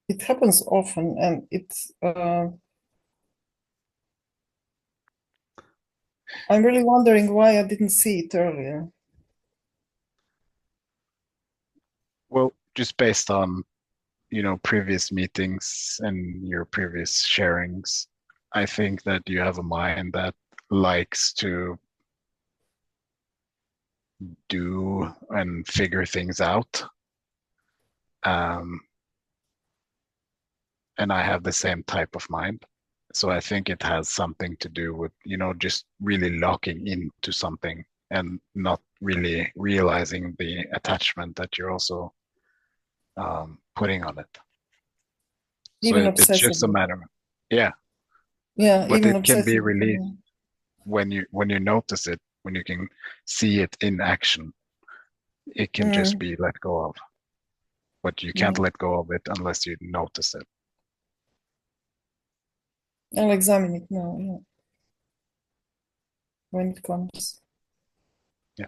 It happens often, and I'm really wondering why I didn't see it earlier. Well, just based on, previous meetings and your previous sharings, I think that you have a mind that likes to do and figure things out. And I have the same type of mind. So I think it has something to do with, just really locking into something and not really realizing the attachment that you're also putting on it. So Even it's just a obsessively. matter of, yeah. Yeah, But even it can be obsessive. released when you notice it, when you can see it in action. It can just be let go of. But you can't Yeah. let go of it unless you notice it. I'll examine it now, yeah, when it comes. Yeah.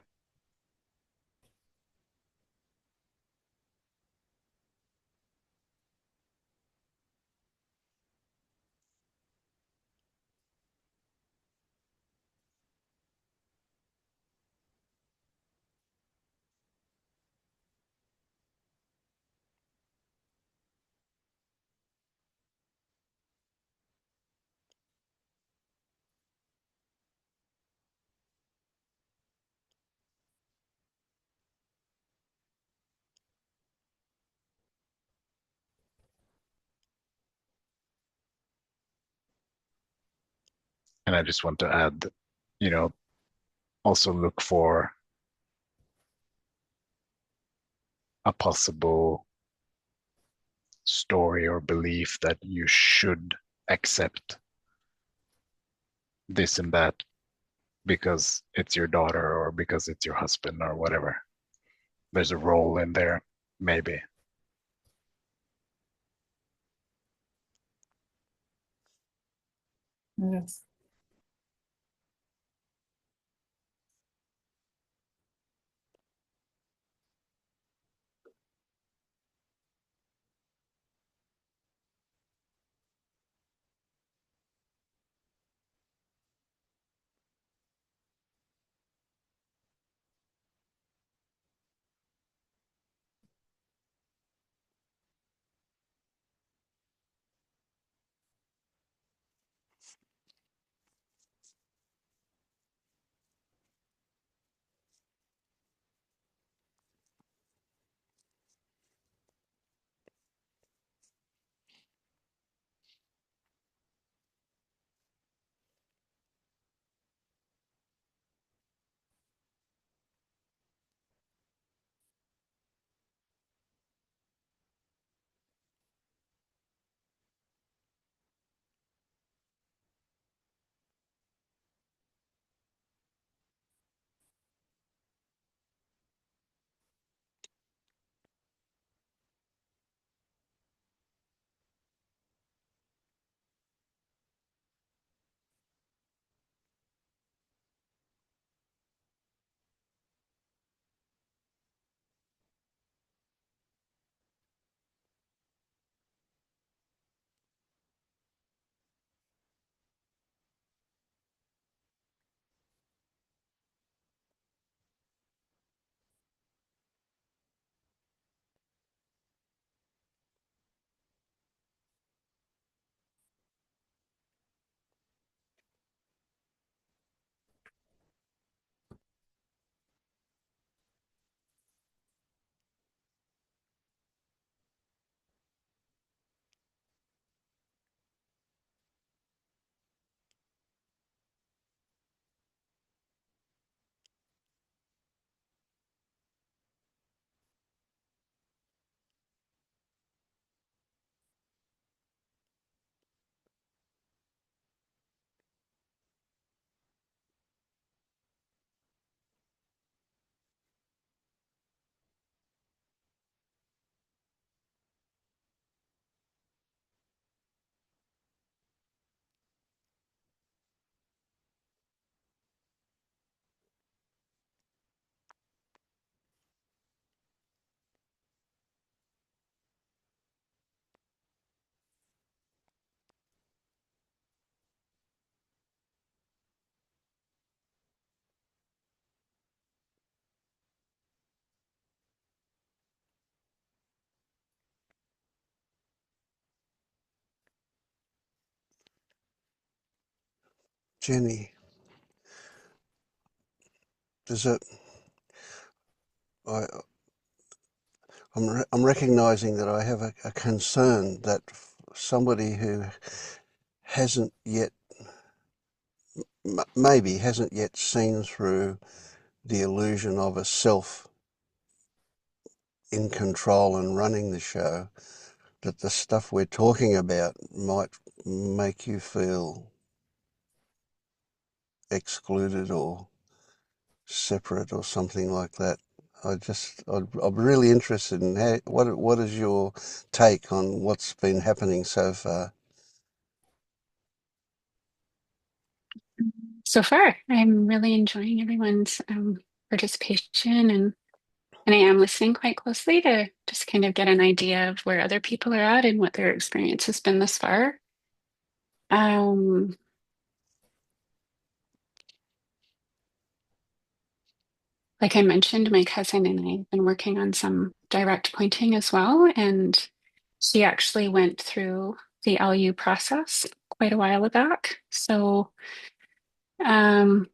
And I just want to add, also look for a possible story or belief that you should accept this and that because it's your daughter or because it's your husband or whatever. There's a role in there, maybe. Yes. Jenny, does it? I, I'm recognizing that I have a concern that somebody who hasn't yet, maybe hasn't yet seen through the illusion of a self in control and running the show, that the stuff we're talking about might make you feel excluded or separate or something like that. I'm really interested in what is your take on what's been happening so far? So far, I'm really enjoying everyone's participation, and I am listening quite closely to just kind of get an idea of where other people are at and what their experience has been thus far. Um, like I mentioned, my cousin and I have been working on some direct pointing as well, and she actually went through the LU process quite a while back. So um,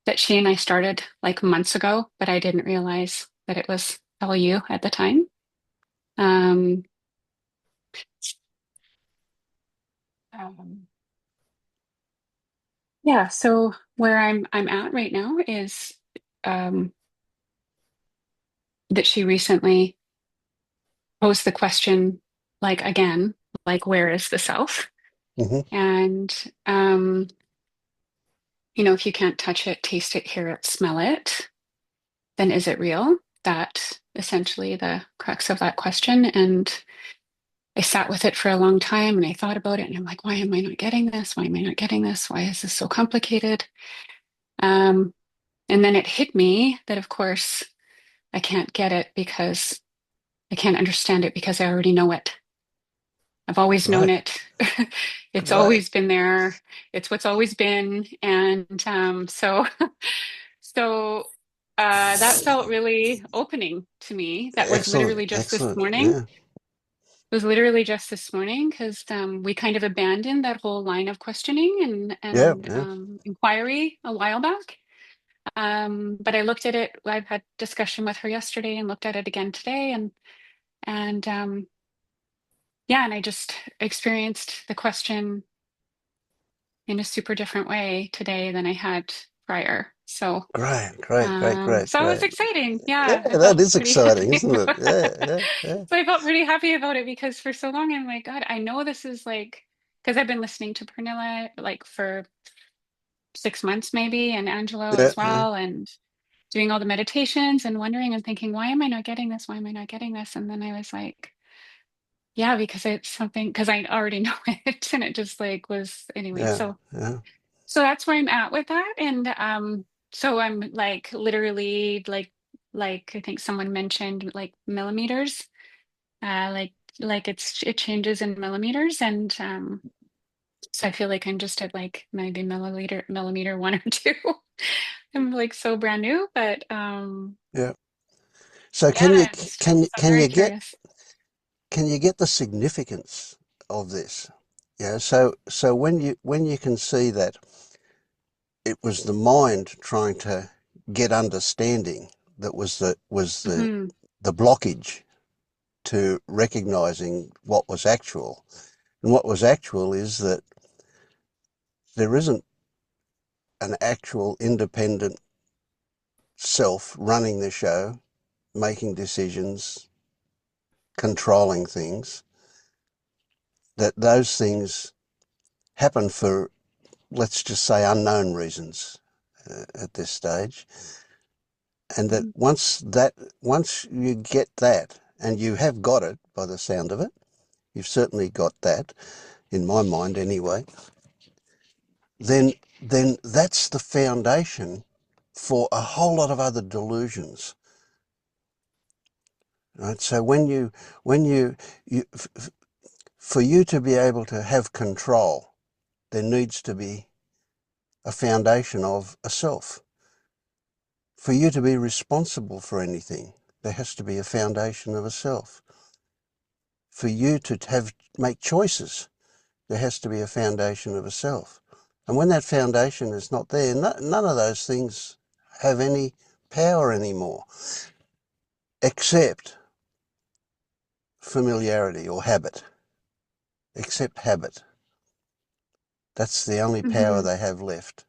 that she and I started like months ago, but I didn't realize that it was LU at the time. Um, um, yeah, so where I'm at right now is um, that she recently posed the question, like again, like where is the self? Mm-hmm. And if you can't touch it, taste it, hear it, smell it, then is it real? That essentially the crux of that question. And I sat with it for a long time and I thought about it and I'm like, why am I not getting this? Why am I not getting this? Why is this so complicated? Um, and then it hit me that, of course, I can't get it because I can't understand it because I already know it. I've always known Great, it. It's great, always been there. It's what's always been. And so that felt really opening to me. That was excellent, literally just this excellent. morning. Yeah, It was literally just this morning because we kind of abandoned that whole line of questioning and yeah, and yeah. um, inquiry a while back. But I looked at it. I've had discussion with her yesterday and looked at it again today, and yeah, and I just experienced the question in a super different way today than I had prior. So, Great, great, great, great, so it was great. exciting. Yeah, I Yeah, that felt is pretty exciting, happy isn't it? about Yeah, it. yeah, yeah, So I felt pretty happy about it because for so long I'm like, God, I know this is like, because I've been listening to Pernilla like for 6 months maybe, and Angelo yeah, as yeah, well, and doing all the meditations and wondering and thinking, why am I not getting this? Why am I not getting this? And then I was like, yeah, because it's something, because I already know it, and it just like was anyway. yeah, So yeah. that's where I'm at with that. And so I'm like literally like I think someone mentioned like millimeters. Like it changes in millimeters. And so I feel like I'm just at like maybe millimeter one or two. I'm like so brand new, but Yeah. So yeah, it's just I'm very curious. can you get the significance of this? Yeah. So when you can see that it was the mind trying to get understanding that was Hmm. the blockage to recognizing what was actual. And what was actual is that there isn't an actual independent self running the show, making decisions, controlling things, that those things happen for, let's just say, unknown reasons at this stage. And that once you get that, and you have got it by the sound of it, you've certainly got that, in my mind anyway, then that's the foundation for a whole lot of other delusions. Right? So when you for you to be able to have control, there needs to be a foundation of a self. For you to be responsible for anything, there has to be a foundation of a self. For you to make choices, there has to be a foundation of a self. And when that foundation is not there, none of those things have any power anymore, except familiarity or habit, except habit. That's the only power Hmm. they have left.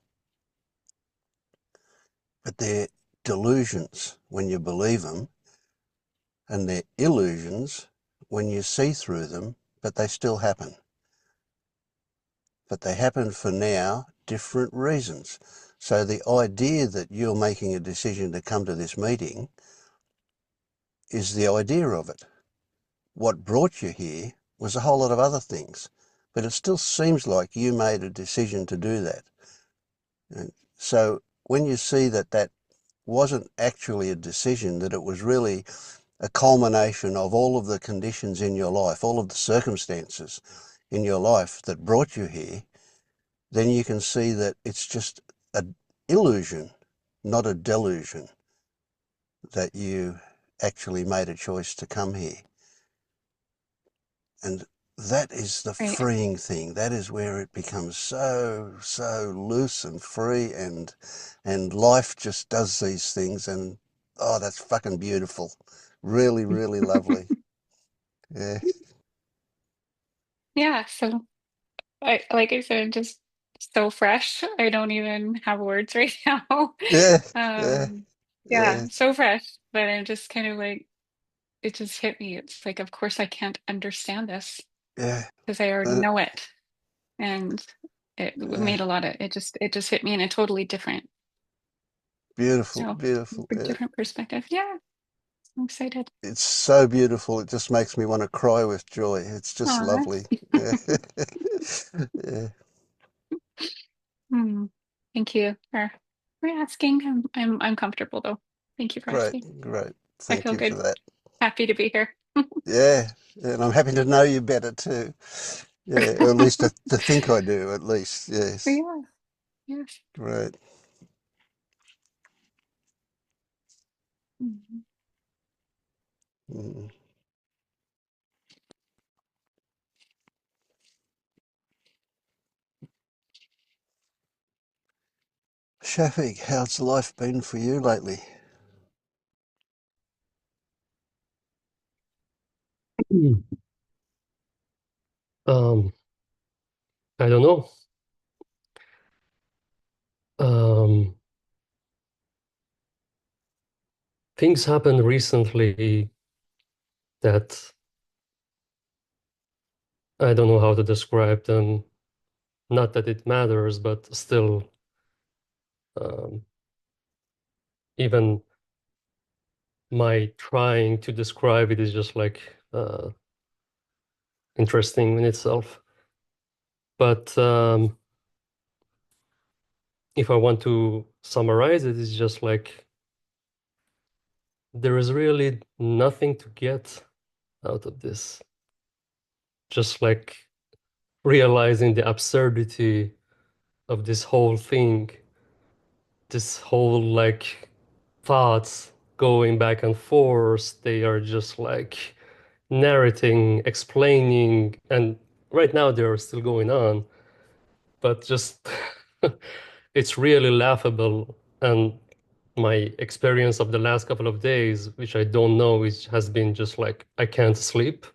But they're delusions when you believe them, and they're illusions when you see through them, but they still happen. But they happen for now different reasons. So the idea that you're making a decision to come to this meeting is the idea of it. What brought you here was a whole lot of other things, but it still seems like you made a decision to do that. And so when you see that that wasn't actually a decision, that it was really a culmination of all of the conditions in your life, all of the circumstances in your life that brought you here, then you can see that it's just an illusion, not a delusion, that you actually made a choice to come here. And that is the Right. freeing thing. That is where it becomes so loose and free, and life just does these things, and oh, that's fucking beautiful. Really, really lovely. Yeah. Yeah. So like I said, just so fresh. I don't even have words right now. Yeah. Yeah. Um, Yeah. yeah, so fresh. But I'm just kind of like, it just hit me. It's like, of course I can't understand this Yeah. because I already Uh, know it. And it uh, made a lot of it just hit me in a totally different, beautiful, so beautiful. Yeah. different perspective. Yeah, I'm excited. It's so beautiful. It just makes me want to cry with joy. It's just Aw. lovely. Yeah. Yeah. Hmm. Thank you for asking. I'm comfortable though. Thank you for Great, asking. great. I Thank feel you for good. that. Happy to be here. Yeah. And I'm happy to know you better too. Yeah, or at least to think I do, at least. Yes. Yeah. Yes. Great. Mhm. Mm. Shafiq, how's life been for you lately? Hmm. Um, I don't know. Um, Things happened recently that I don't know how to describe them. Not that it matters, but still, um, even my trying to describe it is just like interesting in itself. But if I want to summarize it, it's just like there is really nothing to get out of this. Just like realizing the absurdity of this whole thing, this whole like thoughts going back and forth, they are just like narrating, explaining, and right now they're still going on, but just it's really laughable. And my experience of the last couple of days, which I don't know, is has been just like I can't sleep,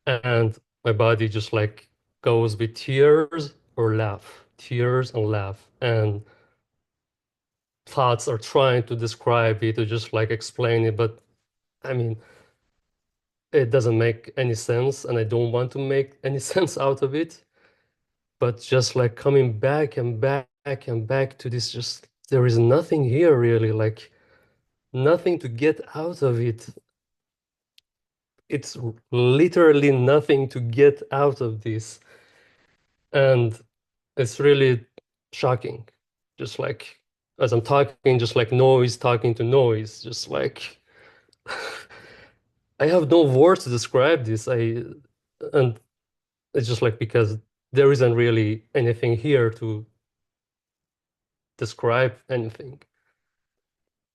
and my body just like goes with tears or laugh, tears and laugh, and thoughts are trying to describe it, to just like explain it, but I mean, it doesn't make any sense, and I don't want to make any sense out of it. But just like coming back and back and back to this, just there is nothing here really, like nothing to get out of it. It's literally nothing to get out of this. And it's really shocking. Just like as I'm talking, just like noise talking to noise, just like I have no words to describe this. And it's just like because there isn't really anything here to describe anything.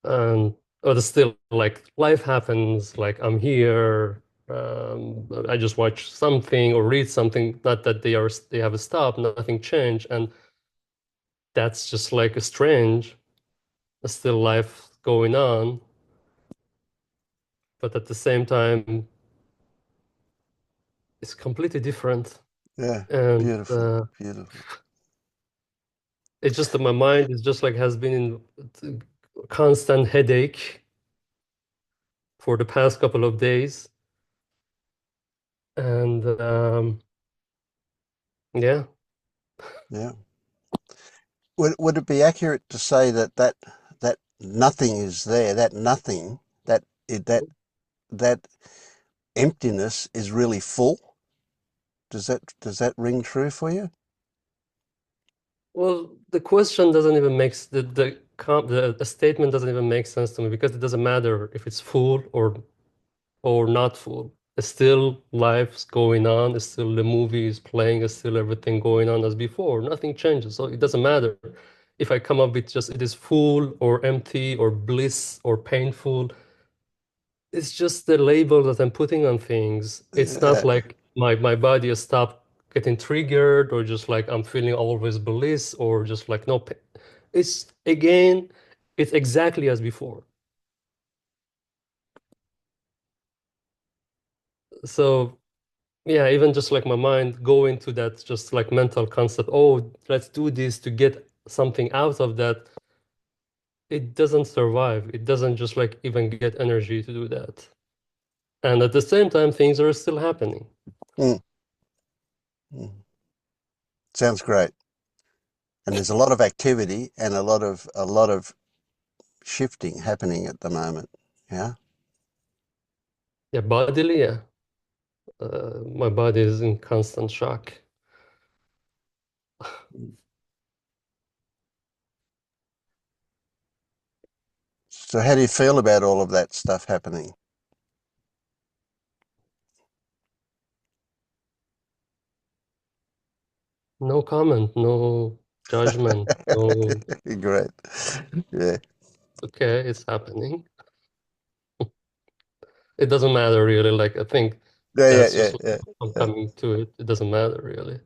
And but still like life happens, like I'm here. I just watch something or read something, not that they have a stop, nothing changed, and that's just like a strange, still life going on, but at the same time it's completely different. Yeah. And Beautiful. Beautiful. it's just that my mind is just like has been in constant headache for the past couple of days. And yeah. Yeah. would it be accurate to say that nothing is there, that nothing, that emptiness is really full? Does that ring true for you? Well, the question doesn't even make the statement doesn't even make sense to me because it doesn't matter if it's full or not full. It's still life's going on. It's still the movie is playing. It's still everything going on as before. Nothing changes. So it doesn't matter if I come up with just it is full or empty or bliss or painful. It's just the label that I'm putting on things. It's not like my body has stopped getting triggered or just like I'm feeling always bliss or just like no pain. It's again, it's exactly as before. So yeah, even just like my mind go into that just like mental concept, oh, let's do this to get something out of that. It doesn't survive. It doesn't just like even get energy to do that. And at the same time, things are still happening. Mm. Mm. Sounds great. And there's a lot of activity and a lot of shifting happening at the moment. Yeah. Yeah, bodily, yeah. My body is in constant shock. So how do you feel about all of that stuff happening? No comment, no judgment, no, Great. Yeah. okay, it's happening. It doesn't matter really. Like, I think Yeah, yeah, that's yeah, just like yeah, I'm yeah. coming to it. It doesn't matter really.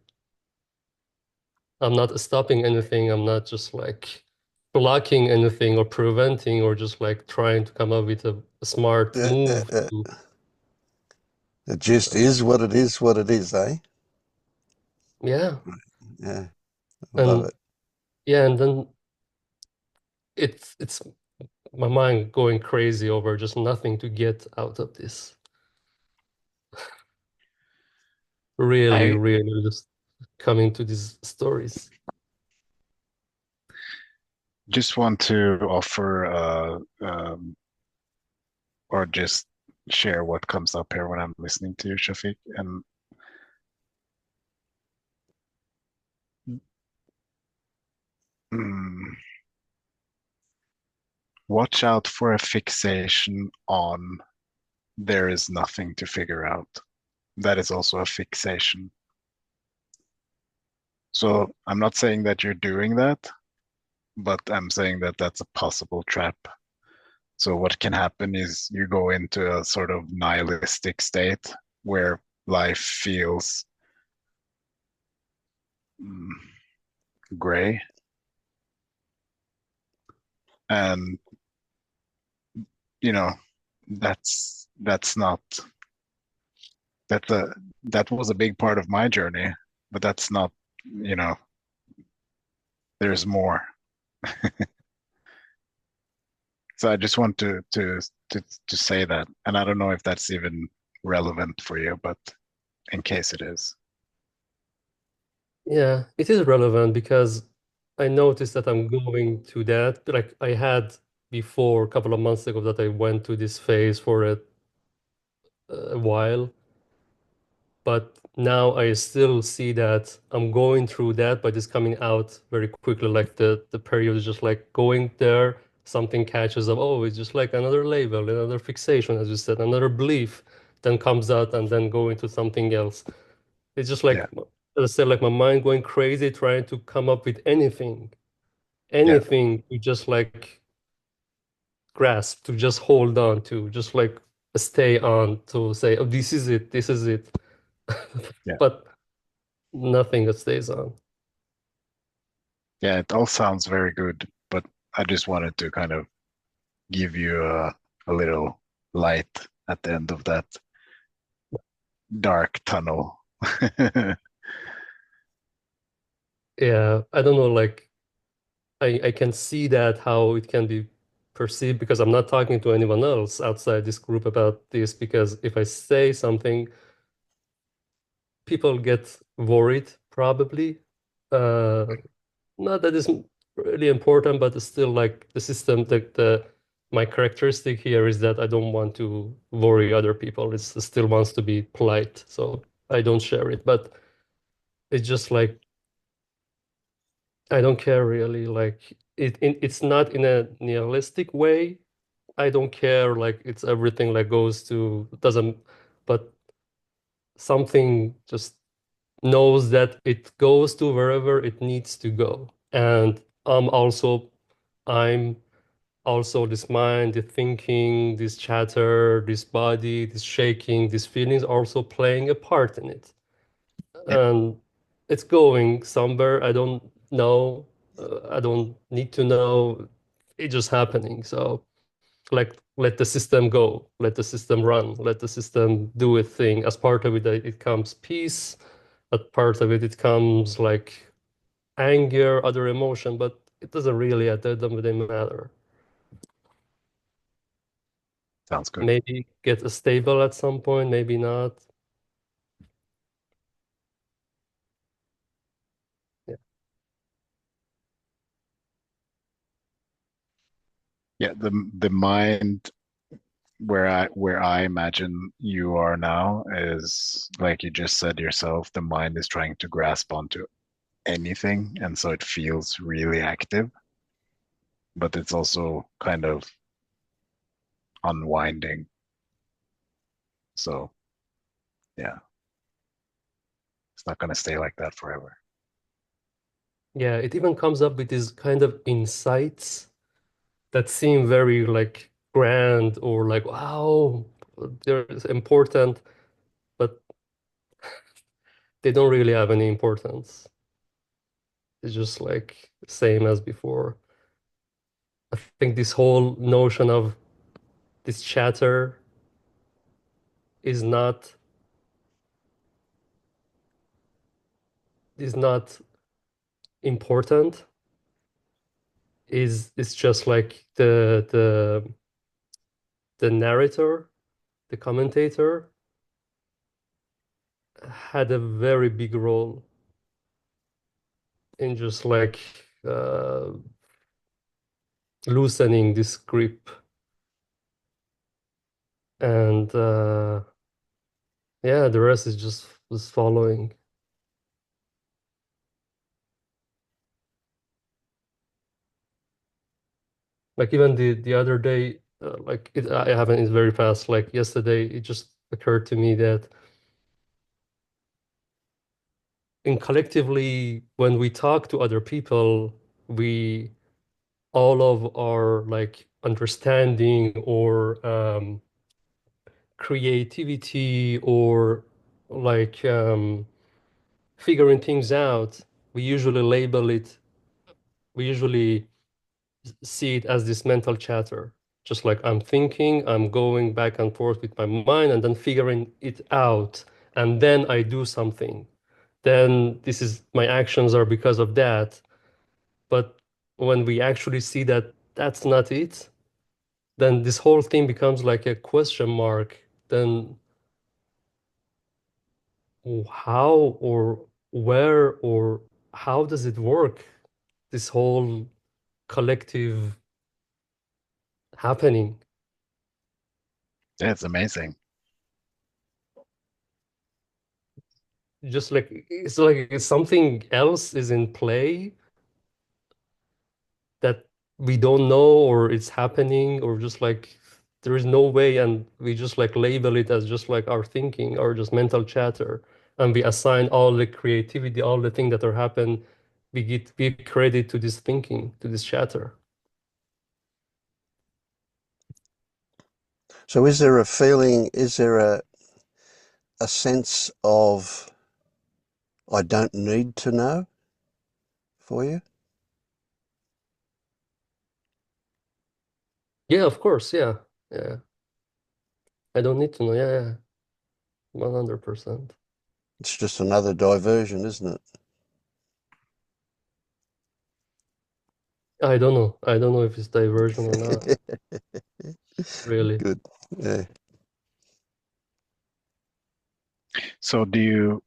I'm not stopping anything. I'm not just like blocking anything or preventing or just like trying to come up with a smart Yeah, yeah, move yeah. to, It just is what it is, eh? yeah. Yeah. I love And it. yeah, and then it's my mind going crazy over just nothing to get out of this. Really, I really just coming to these stories. just want to offer or just share what comes up here when I'm listening to you, Shafiq. And mm, watch out for a fixation on there is nothing to figure out. That is also a fixation. So I'm not saying that you're doing that, but I'm saying that that's a possible trap. So what can happen is you go into a sort of nihilistic state where life feels mm, gray, and you know that's not that the that was a big part of my journey, but that's not, you know, there's more. So I just want to say that, and I don't know if that's even relevant for you, but in case it is. Yeah, it is relevant because I noticed that I'm going to that. Like I had before a couple of months ago that I went to this phase for a while, but now I still see that I'm going through that, but it's coming out very quickly. Like the period is just like going there, something catches up. Oh, it's just like another label, another fixation, as you said, another belief, then comes out and then go into something else. It's just Yeah, like, as I said, like my mind going crazy, trying to come up with anything, yeah, anything to just like grasp, to just hold on to, just like stay on, to say, oh, this is it, this is it. yeah, But nothing that stays on. yeah. It all sounds very good, but I just wanted to kind of give you a little light at the end of that dark tunnel. Yeah, I don't know, like I can see that how it can be perceived because I'm not talking to anyone else outside this group about this because if I say something, people get worried probably. Uh, not that it's really important, but it's still like the system, the my characteristic here is that I don't want to worry other people. It still wants to be polite, so I don't share it. But it's just like I don't care really. Like it's not in a nihilistic way. I don't care. Like it's everything like goes to doesn't, but something just knows that it goes to wherever it needs to go. And I'm also this mind, the thinking, this chatter, this body, this shaking, these feelings also playing a part in it. Yeah, And it's going somewhere. I don't know. I don't need to know. It's just happening. So like let the system go, let the system run, let the system do its thing. As part of it, it comes peace. As part of it, it comes like anger, other emotion, but it doesn't really, at the end of the day, matter. sounds good. Maybe get a stable at some point, maybe not. Yeah. Yeah, the mind where I imagine you are now is like you just said yourself, the mind is trying to grasp onto anything, and so it feels really active, but it's also kind of unwinding. So yeah, it's not going to stay like that forever. Yeah, it even comes up with these kind of insights that seem very like grand or like, wow, they're important, but they don't really have any importance. It's just like same as before. I think this whole notion of this chatter is not is not important. Is it's just like the narrator, the commentator had a very big role in just like uh, loosening this grip and yeah, the rest is just was following. Like even the other day, like I haven't. It's very fast. Like yesterday, it just occurred to me that in collectively, when we talk to other people, we all of our like understanding or creativity or like figuring things out, we usually label it. We usually see it as this mental chatter. Just like I'm thinking, I'm going back and forth with my mind and then figuring it out. And then I do something. Then this is my actions are because of that. But when we actually see that that's not it, then this whole thing becomes like a question mark. Then how or where or how does it work? This whole collective happening. Yeah, it's amazing. Just like something else is in play that we don't know or it's happening or just like there is no way and we just like label it as just like our thinking or just mental chatter and we assign all the creativity all the things that are happen we give credit to this thinking to this chatter. So is there a feeling, is there a sense of I don't need to know for you? Yeah, of course. Yeah, I don't need to know. Yeah, 100%. It's just another diversion, isn't I don't know if it's diversion or not it? really. Good. Yeah. So do you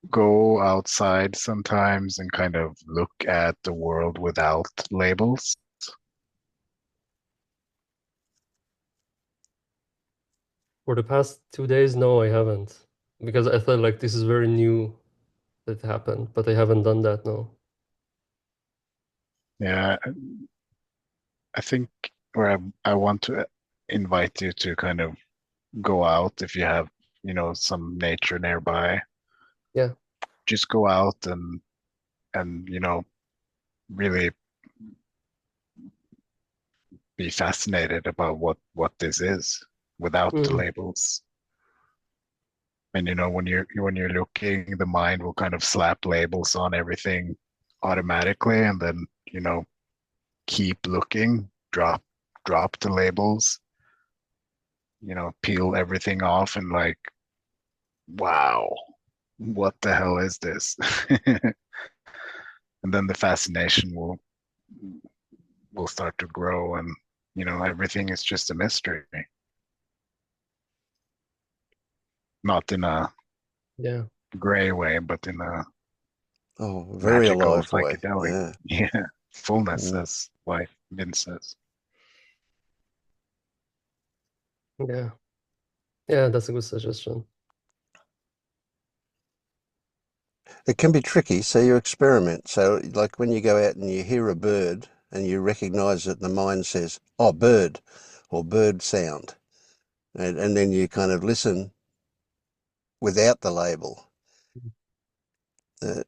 go outside sometimes and kind of look at the world without labels? For the past 2 days, no, I haven't. Because I thought like this is very new that happened, but I haven't done that, no. Yeah, I think, or I want to invite you to kind of go out if you have, some nature nearby. Yeah. Just go out and really be fascinated about what this is without the Mm. labels. And when you're looking, the mind will kind of slap labels on everything automatically, and then keep looking, drop the labels, peel everything off, and like, wow, what the hell is this? And then the fascination will start to grow, and everything is just a mystery, not in a Yeah. gray way, but in a Oh, very magical, alive way. psychedelic, Yeah. yeah, fullness, Mm. as like Vince says. Yeah. Yeah, that's a good suggestion. It can be tricky, so you experiment. So, like when you go out and you hear a bird and you recognize it, the mind says, oh, bird, or bird sound. And then you kind of listen without the label.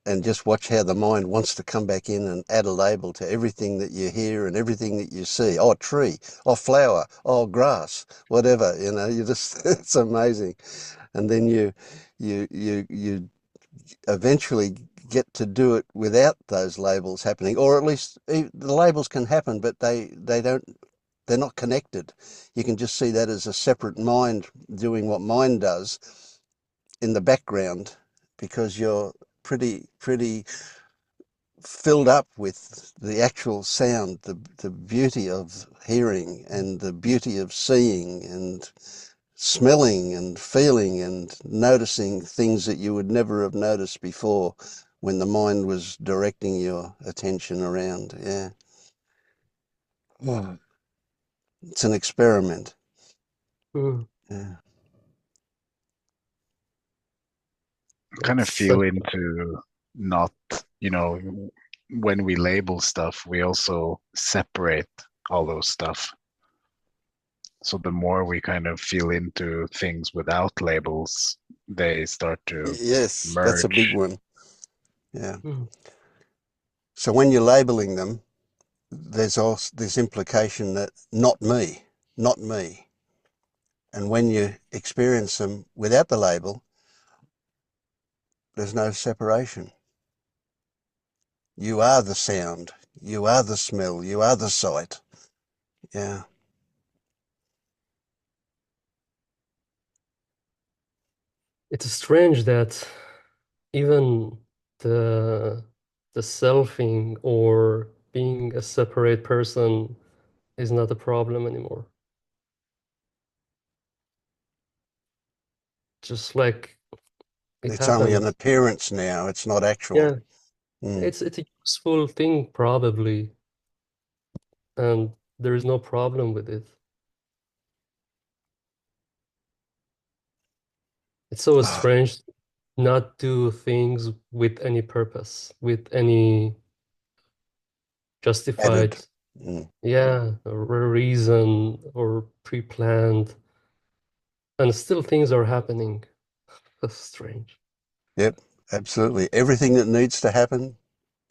And just watch how the mind wants to come back in and add a label to everything that you hear and everything that you see. Oh, tree, oh, flower, oh, grass, whatever. You just it's amazing. And then you eventually get to do it without those labels happening, or at least the labels can happen, but they're not connected. You can just see that as a separate mind doing what mind does in the background, because you're pretty filled up with the actual sound, the beauty of hearing and the beauty of seeing and smelling and feeling and noticing things that you would never have noticed before when the mind was directing your attention around. Yeah. Mm. It's an experiment. Mm. Yeah. Kind of It's feel such into not, when we label stuff, we also separate all those stuff. So the more we kind of feel into things without labels, they start to Yes, that's a big merge. one. Yeah. Mm. So when you're labeling them, there's also this implication that not me, not me. And when you experience them without the label, there's no separation. You are the sound, you are the smell, you are the sight. Yeah. It's strange that even the the selfing or being a separate person is not a problem anymore. Just like it It's only an happens. appearance now, it's not actual. Yeah, Mm. it's a useful thing probably, and there is no problem with it. It's so Oh, strange not do things with any purpose, with any justified, added. Mm. yeah, reason or pre-planned, and still things are happening. That's strange. Yep, absolutely. Everything that needs to happen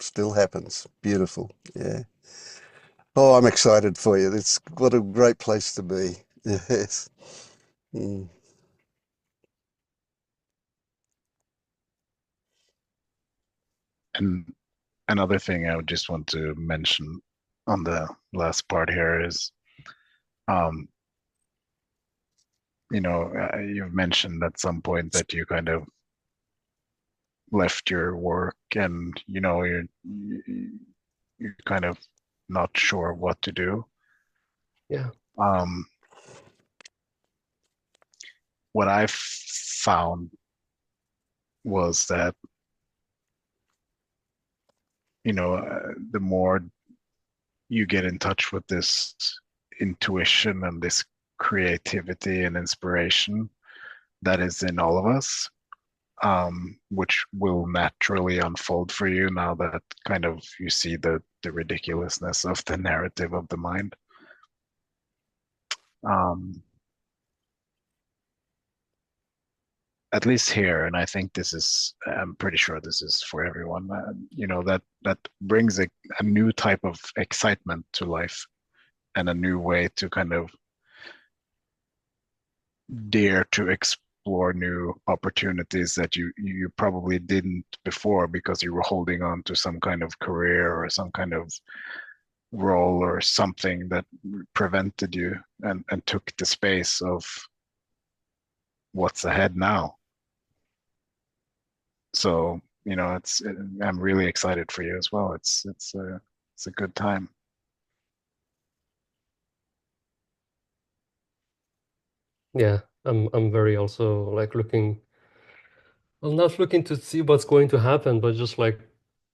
still happens. Beautiful. Yeah. Oh, I'm excited for you. It's what a great place to be. Yes. Mm. And another thing I would just want to mention on the last part here is, um, you've mentioned at some point that you kind of left your work, and you're kind of not sure what to do. Yeah. Um, what I found was that the more you get in touch with this intuition and this creativity and inspiration that is in all of us, which will naturally unfold for you now that kind of you see the ridiculousness of the narrative of the mind. At least here, and I think I'm pretty sure this is for everyone, that brings a new type of excitement to life and a new way to kind of dare to explore new opportunities that you probably didn't before because you were holding on to some kind of career or some kind of role or something that prevented you and took the space of what's ahead now. So I'm really excited for you as well. It's a good time. Yeah, I'm very also like looking. I'm not looking to see what's going to happen, but just like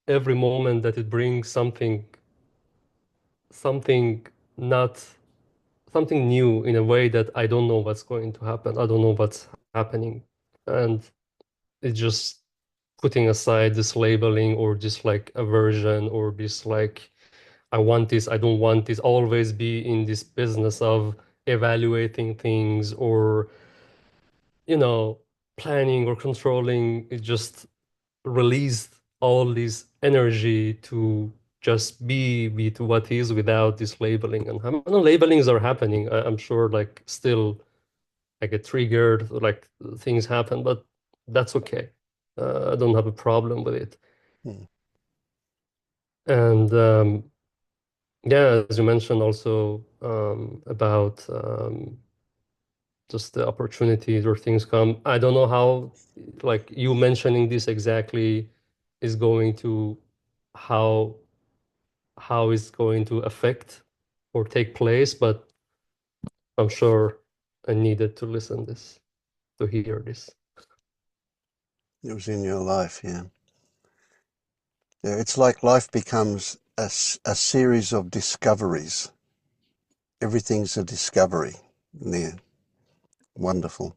every moment that it brings something not something new in a way that I don't know what's going to happen. I don't know what's happening, and it's just putting aside this labeling or this like aversion or this like I want this, I don't want this. Always be in this business of evaluating things or planning or controlling. It just released all this energy to just be to what is without this labeling. And labelings are happening. I'm sure like still I get triggered, like things happen, but that's okay. I don't have a problem with it. Hmm. And yeah, as you mentioned also about just the opportunities or things come. I don't know how, like you mentioning this exactly is going to, how it's going to affect or take place, but I'm sure I needed to listen this, to hear this. It was in your life, yeah. Yeah, it's like life becomes a series of discoveries. Everything's a discovery. Yeah, wonderful.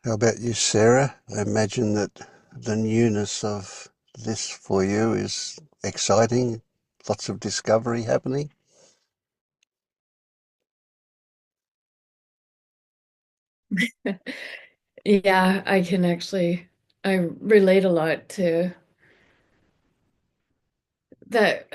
How about you, Sarah? I imagine that the newness of this for you is exciting. Lots of discovery happening. Yeah, I relate a lot to that.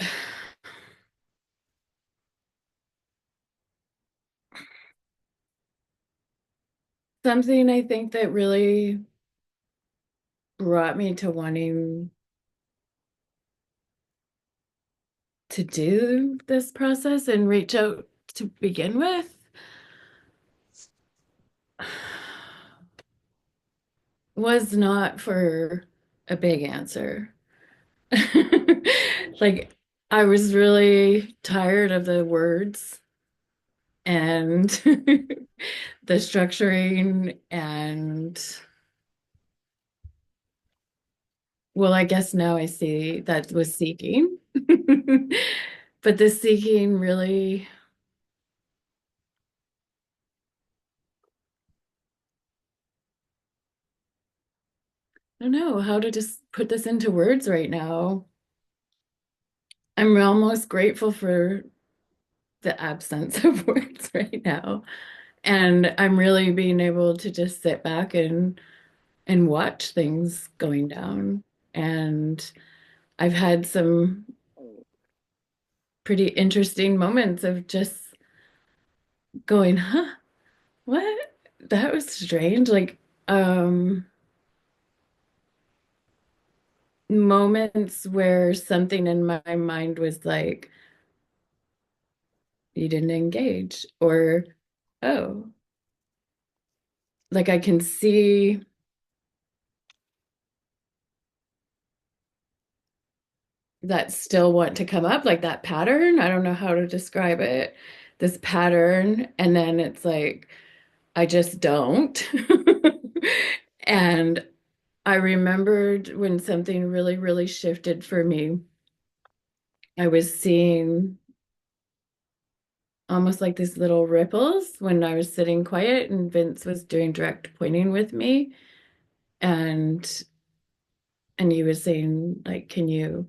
Something I think that really brought me to wanting to do this process and reach out to begin with was not for a big answer. Like, I was really tired of the words and the structuring and, well, I guess now I see that was seeking. But the seeking really don't know how to just put this into words right now. I'm almost grateful for the absence of words right now. And I'm really being able to just sit back and watch things going down. And I've had some pretty interesting moments of just going, huh, what? That was strange. Like, moments where something in my mind was like, you didn't engage, or, oh, like I can see that still want to come up, like that pattern. I don't know how to describe it. This pattern, and then it's like, I just don't. And I remembered when something really, really shifted for me. I was seeing almost like these little ripples when I was sitting quiet and Vince was doing direct pointing with me. And he was saying, like, can you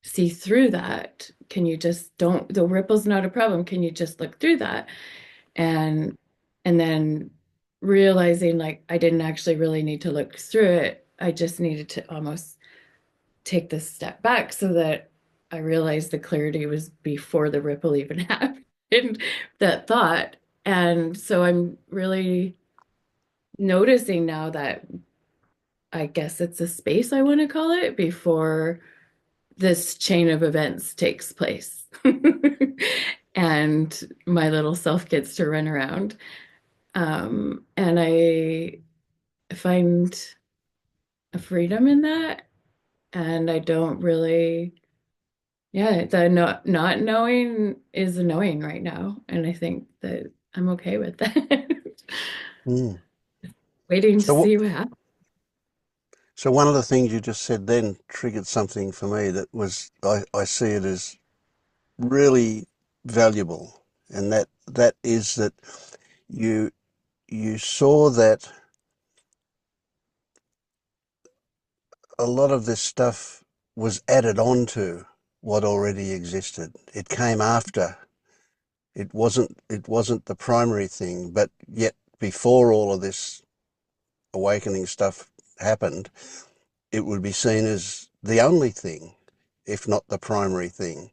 see through that? Can you just don't, the ripple's not a problem. Can you just look through that? And then realizing like I didn't actually really need to look through it. I just needed to almost take this step back so that I realized the clarity was before the ripple even happened, that thought. And so I'm really noticing now that I guess it's a space, I want to call it, before this chain of events takes place. And my little self gets to run around. And I find a freedom in that. And I don't really, yeah, the not knowing is a knowing right now. And I think that I'm okay with that. Mm. Waiting to So, see what happens. so one of the things you just said then triggered something for me that was I see it as really valuable, and that is that you you saw that a lot of this stuff was added on to what already existed. It came after. It wasn't the primary thing, but yet before all of this awakening stuff happened, it would be seen as the only thing, if not the primary thing.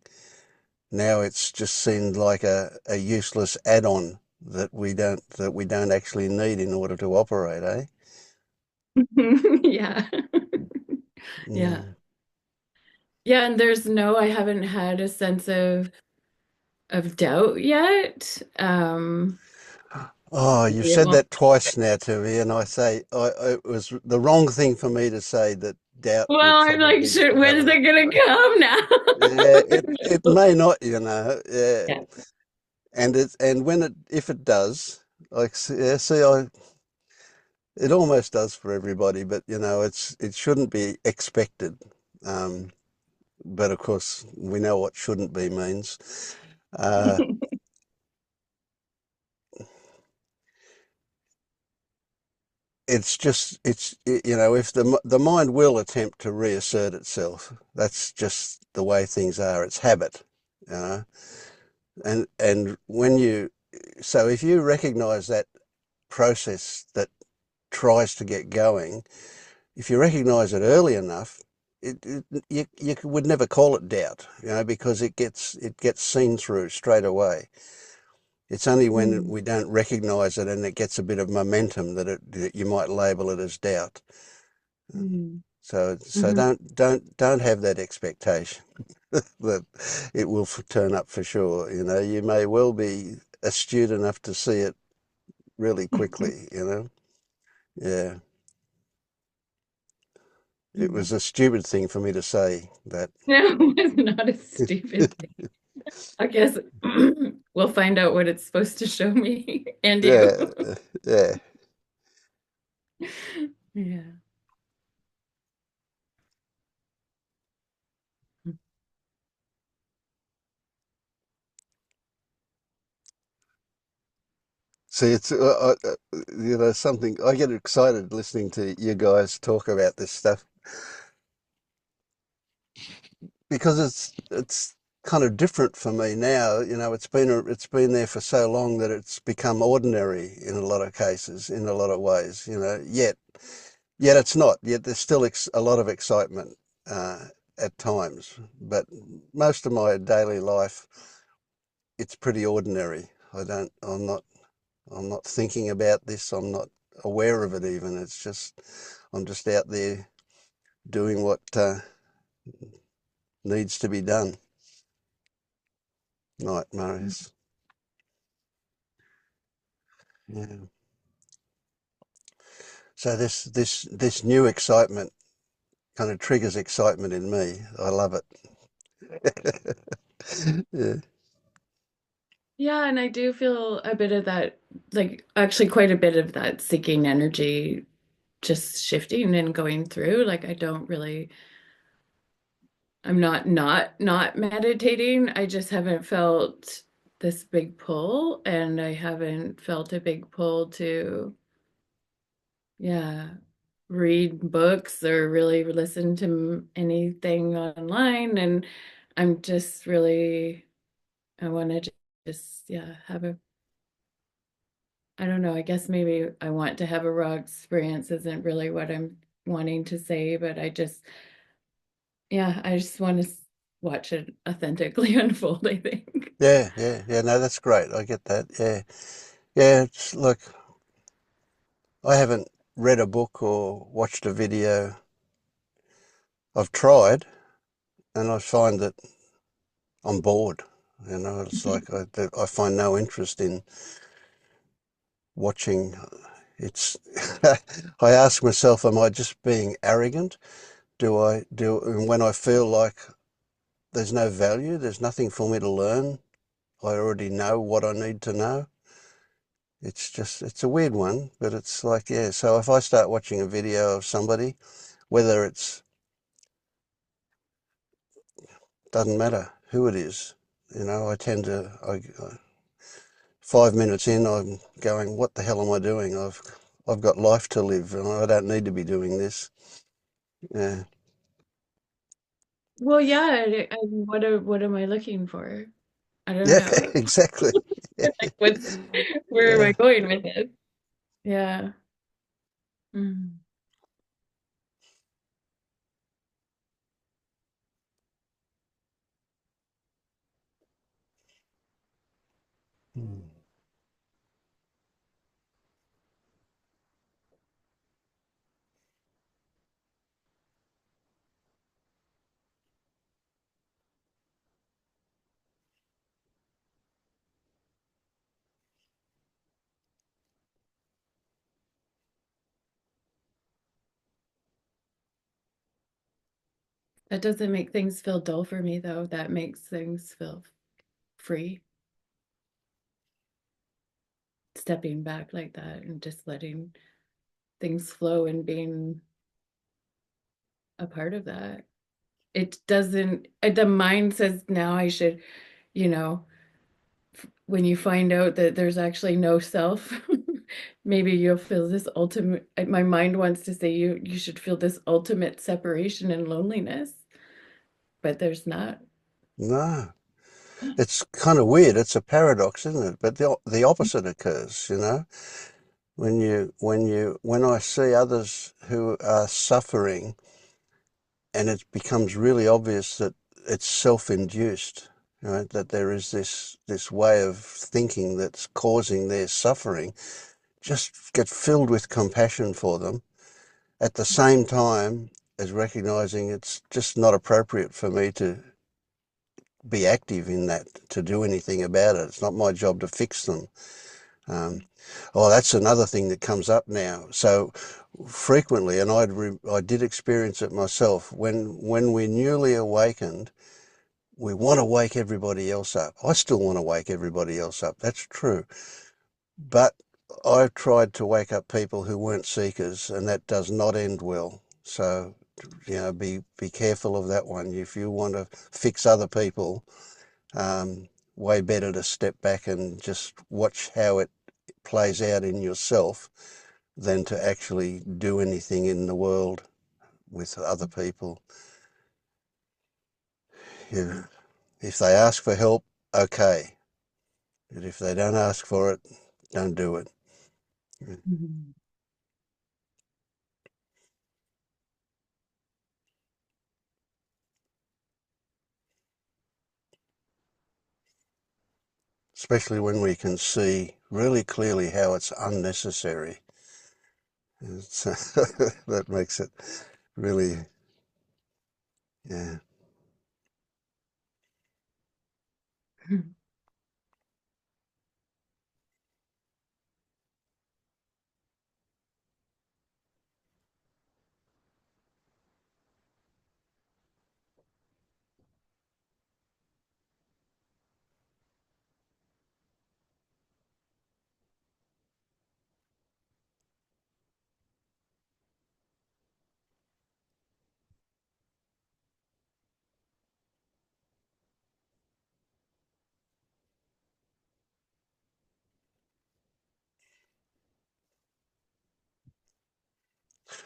Now it's just seen like a useless add-on that we don't actually need in order to operate, eh? Yeah. Yeah. Mm. Yeah, and I haven't had a sense of doubt yet. Oh, you've Maybe it said won't. that twice now to me, and I say it was the wrong thing for me to say that doubt would Well, I'm like, probably shit, when's have it gonna come yeah, now? it may not, yeah, Yeah. and when if it does, like yeah, see, it almost does for everybody, but it shouldn't be expected. Um, but of course, we know what shouldn't be means. Uh, it's just if the mind will attempt to reassert itself, that's just the way things are. It's habit, you know, and so if you recognise that process that tries to get going, if you recognise it early enough, you would never call it doubt, because it gets seen through straight away. It's only when Mm, we don't recognise it and it gets a bit of momentum that you might label it as doubt. mm, So mhm. don't have that expectation that it will turn up for sure. You may well be astute enough to see it really quickly. Yeah. It Mm. was a stupid thing for me to say that. No, it's not a stupid thing. I guess we'll find out what it's supposed to show me and you. Yeah, yeah. Yeah. See, it's something I get excited listening to you guys talk about this stuff because it's kind of different for me now. It's been there for so long that it's become ordinary in a lot of cases, in a lot of ways. Yet it's not. Yet there's still a lot of excitement at times, but most of my daily life, it's pretty ordinary. I'm not thinking about this. I'm not aware of it even. I'm just out there doing what needs to be done. Night, Marius. Yeah. So this new excitement kind of triggers excitement in me. I love it. Yeah. Yeah, and I do feel a bit of that, like actually quite a bit of that seeking energy just shifting and going through. Like I don't really, I'm not meditating. I just haven't felt this big pull, and I haven't felt a big pull to, yeah, read books or really listen to anything online. And I'm just really, I want to just, yeah, have a, I don't know, I guess maybe I want to have a raw experience isn't really what I'm wanting to say, but I just want to watch it authentically unfold, I think. Yeah. No, that's great. I get that. Yeah. Yeah. It's like I haven't read a book or watched a video. I've tried, and I find that I'm bored. It's like I find no interest in watching. It's. I ask myself, am I just being arrogant? And when I feel like there's no value, there's nothing for me to learn, I already know what I need to know. It's a weird one, but it's like, yeah. So if I start watching a video of somebody, whether doesn't matter who it is, I tend to, 5 minutes in, I'm going, what the hell am I doing? I've got life to live and I don't need to be doing this. Yeah. Well, yeah, what am I looking for? I don't Yeah, know. exactly. Like where am I Yeah. going with it? Yeah. Mm. Hmm. That doesn't make things feel dull for me, though. That makes things feel free. Stepping back like that and just letting things flow and being a part of that. It doesn't, the mind says now I should, you know, when you find out that there's actually no self, maybe you'll feel this ultimate, my mind wants to say you should feel this ultimate separation and loneliness, but there's not. No, it's kind of weird. It's a paradox, isn't it? But the opposite occurs, when I see others who are suffering and it becomes really obvious that it's self-induced, right? That there is this way of thinking that's causing their suffering, just get filled with compassion for them at the same time as recognizing it's just not appropriate for me to be active in that, to do anything about it. It's not my job to fix them. Um, that's another thing that comes up now. So frequently, and I did experience it myself, when we're newly awakened, we want to wake everybody else up. I still want to wake everybody else up. That's true. But I've tried to wake up people who weren't seekers, and that does not end well. So, be careful of that one. If you want to fix other people, way better to step back and just watch how it plays out in yourself than to actually do anything in the world with other people. If they ask for help, okay. But if they don't ask for it, don't do it. Mhm. Especially when we can see really clearly how it's unnecessary. It's, that makes it really, yeah.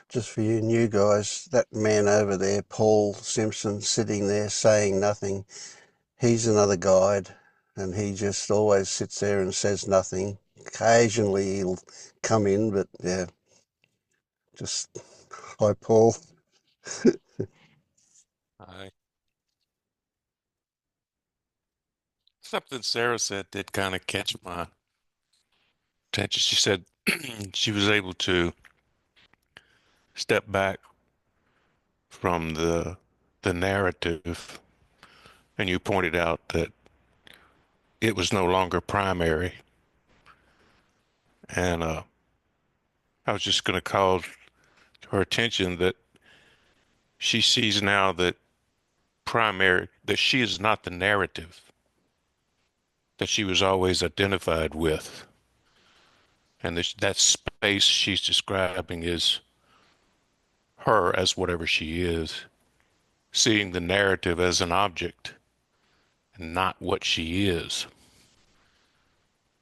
Just for you new guys, that man over there, Paul Simpson, sitting there saying nothing, he's another guide, and he just always sits there and says nothing. Occasionally he'll come in, but yeah, just, hi Paul. Hi. Something Sarah said did kind of catch my attention. She said she was able to step back from the narrative, and you pointed out that it was no longer primary. And I was just going to call her attention that she sees now that that she is not the narrative that she was always identified with. And that space she's describing is her as whatever she is, seeing the narrative as an object and not what she is.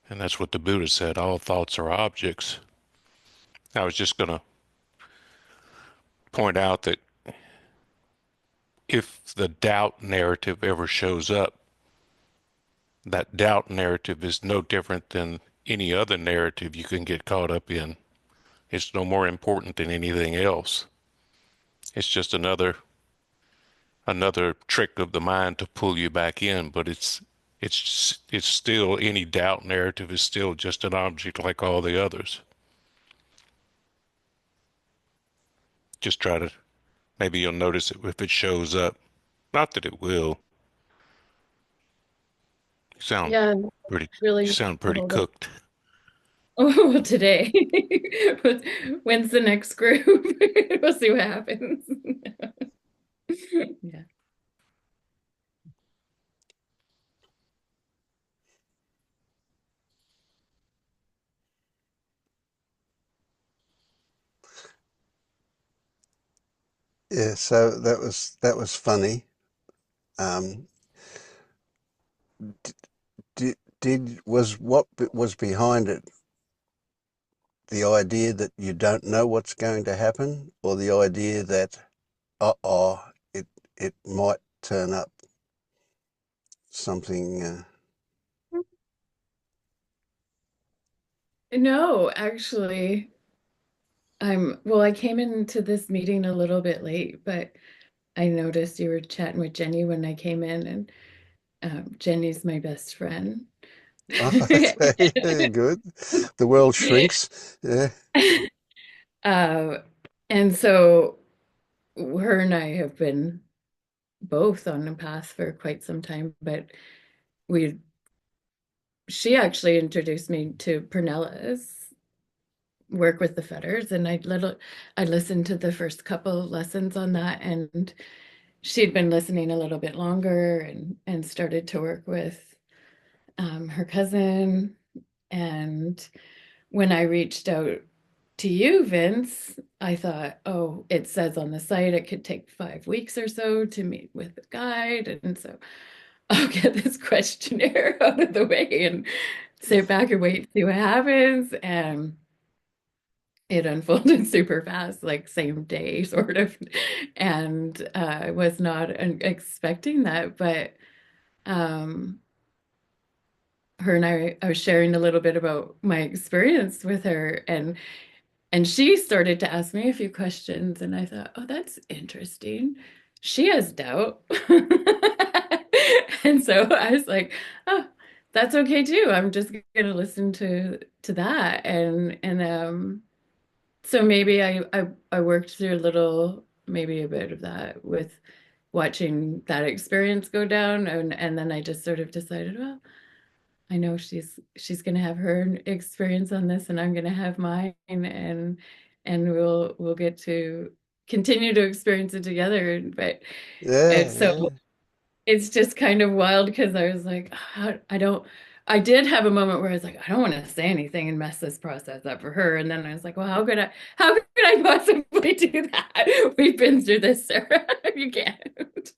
And that's what the Buddha said, all thoughts are objects. I was just going to point out that if the doubt narrative ever shows up, that doubt narrative is no different than any other narrative you can get caught up in. It's no more important than anything else. It's just another trick of the mind to pull you back in, but it's still, any doubt narrative is still just an object like all the others. Just try to, maybe you'll notice it if it shows up. Not that it will. You sound Yeah, pretty, you really sound pretty hold up. cooked. Oh, today. When's the next group? We'll see what happens. Yeah. Yeah, so that was funny. Um, was what was behind it the idea that you don't know what's going to happen, or the idea that it might turn up something? No, actually, I came into this meeting a little bit late, but I noticed you were chatting with Jenny when I came in, and Jenny's my best friend. Okay, good. The world shrinks. Yeah. And so her and I have been both on the path for quite some time, but she actually introduced me to Pernella's work with the feathers, and I listened to the first couple lessons on that, and she'd been listening a little bit longer and started to work with her cousin. And when I reached out to you, Vince, I thought, oh, it says on the site it could take 5 weeks or so to meet with a guide. And so I'll get this questionnaire out of the way and sit back and wait, see what happens. And it unfolded super fast, like same day, sort of. And I was not expecting that, but um, her and I was sharing a little bit about my experience with her, and she started to ask me a few questions, and I thought, oh, that's interesting. She has doubt. And so I was like, oh, that's okay too. I'm just gonna listen to that. And so maybe I worked through a little, maybe a bit of that with watching that experience go down, and then I just sort of decided, well, I know she's gonna have her experience on this, and I'm gonna have mine, and we'll get to continue to experience it together. But Yeah, it's so yeah. it's just kind of wild because I was like, I don't. I did have a moment where I was like, I don't want to say anything and mess this process up for her. And then I was like, well, how could I possibly do that? We've been through this, Sarah. You can't.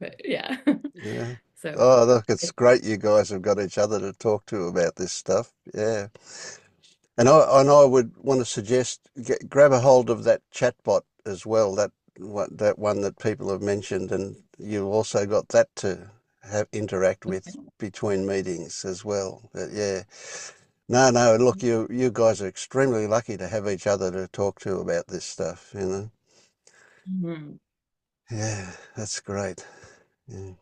But yeah. Yeah. So Oh, look, it's great you guys have got each other to talk to about this stuff. Yeah. And I would want to suggest grab a hold of that chatbot as well, that one that people have mentioned, and you've also got that to have interact with between meetings as well. But yeah. No, no, look, you guys are extremely lucky to have each other to talk to about this stuff, you know. Mhm. Yeah, that's great. Yeah.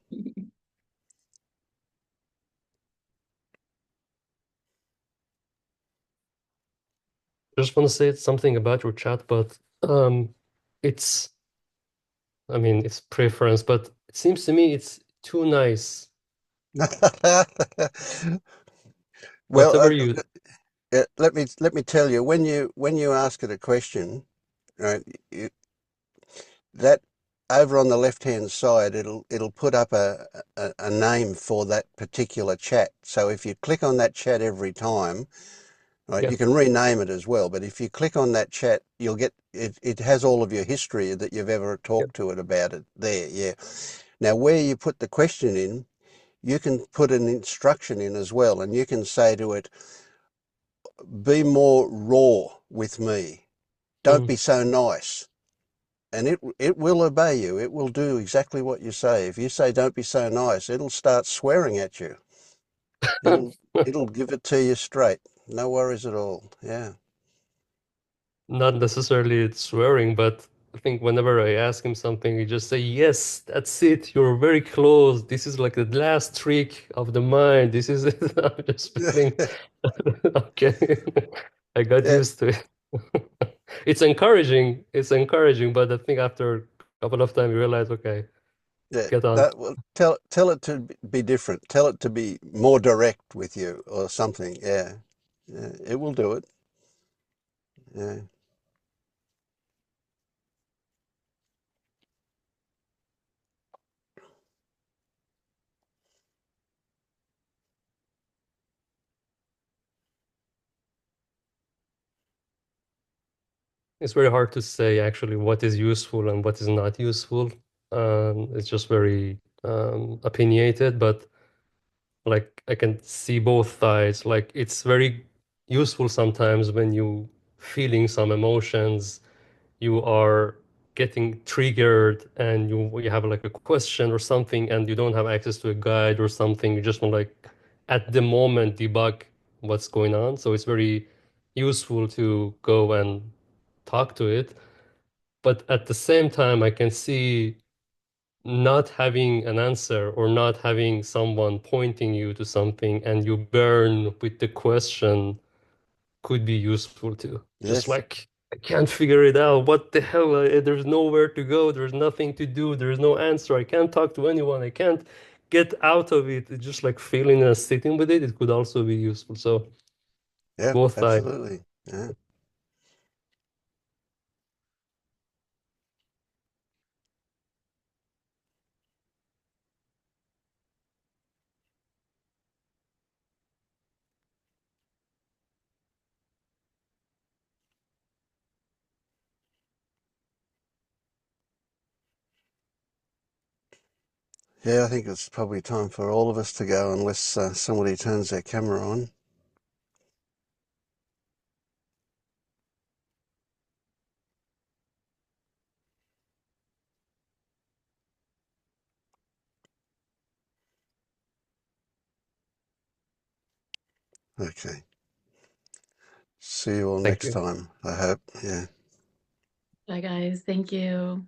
Just want to say something about your chat, but it's, I mean, it's preference, but it seems to me it's too nice. Well, Whatever you, let me tell you, when you ask it a question, right, that over on the left-hand side, it'll put up a name for that particular chat. So if you click on that chat every time, right, yeah, you can rename it as well. But if you click on that chat, you'll get it. It has all of your history that you've ever yeah. talked to it about it there. Yeah. Now, where you put the question in, you can put an instruction in as well, and you can say to it, be more raw with me. Don't Mm. be so nice. And it will obey you. It will do exactly what you say. If you say don't be so nice, it'll start swearing at you. It'll give it to you straight. No worries at all. Yeah. Not necessarily swearing, but I think whenever I ask him something, he just say, yes, that's it. You're very close. This is like the last trick of the mind. This is it. I'm just feeling okay. I got Yeah. used to it. It's encouraging. It's encouraging, but I think after a couple of times you realize, okay, Yeah. get on. No, well, tell it to be different. Tell it to be more direct with you or something. Yeah. Yeah. It will do it. Yeah. It's very hard to say actually what is useful and what is not useful. It's just very opinionated, but like I can see both sides. Like it's very useful sometimes when you feeling some emotions, you are getting triggered and you have like a question or something and you don't have access to a guide or something. You just want like at the moment debug what's going on. So it's very useful to go and talk to it. But at the same time, I can see not having an answer or not having someone pointing you to something and you burn with the question could be useful too. Just Yes. like, I can't figure it out. What the hell? There's nowhere to go. There's nothing to do. There's no answer. I can't talk to anyone. I can't get out of it. It's just like feeling and sitting with it. It could also be useful. So Yeah. both sides. Absolutely. Yeah. Yeah. I think it's probably time for all of us to go unless somebody turns their camera on. Okay. See you all Thank next you. time, I hope. Yeah. Bye, guys. Thank you.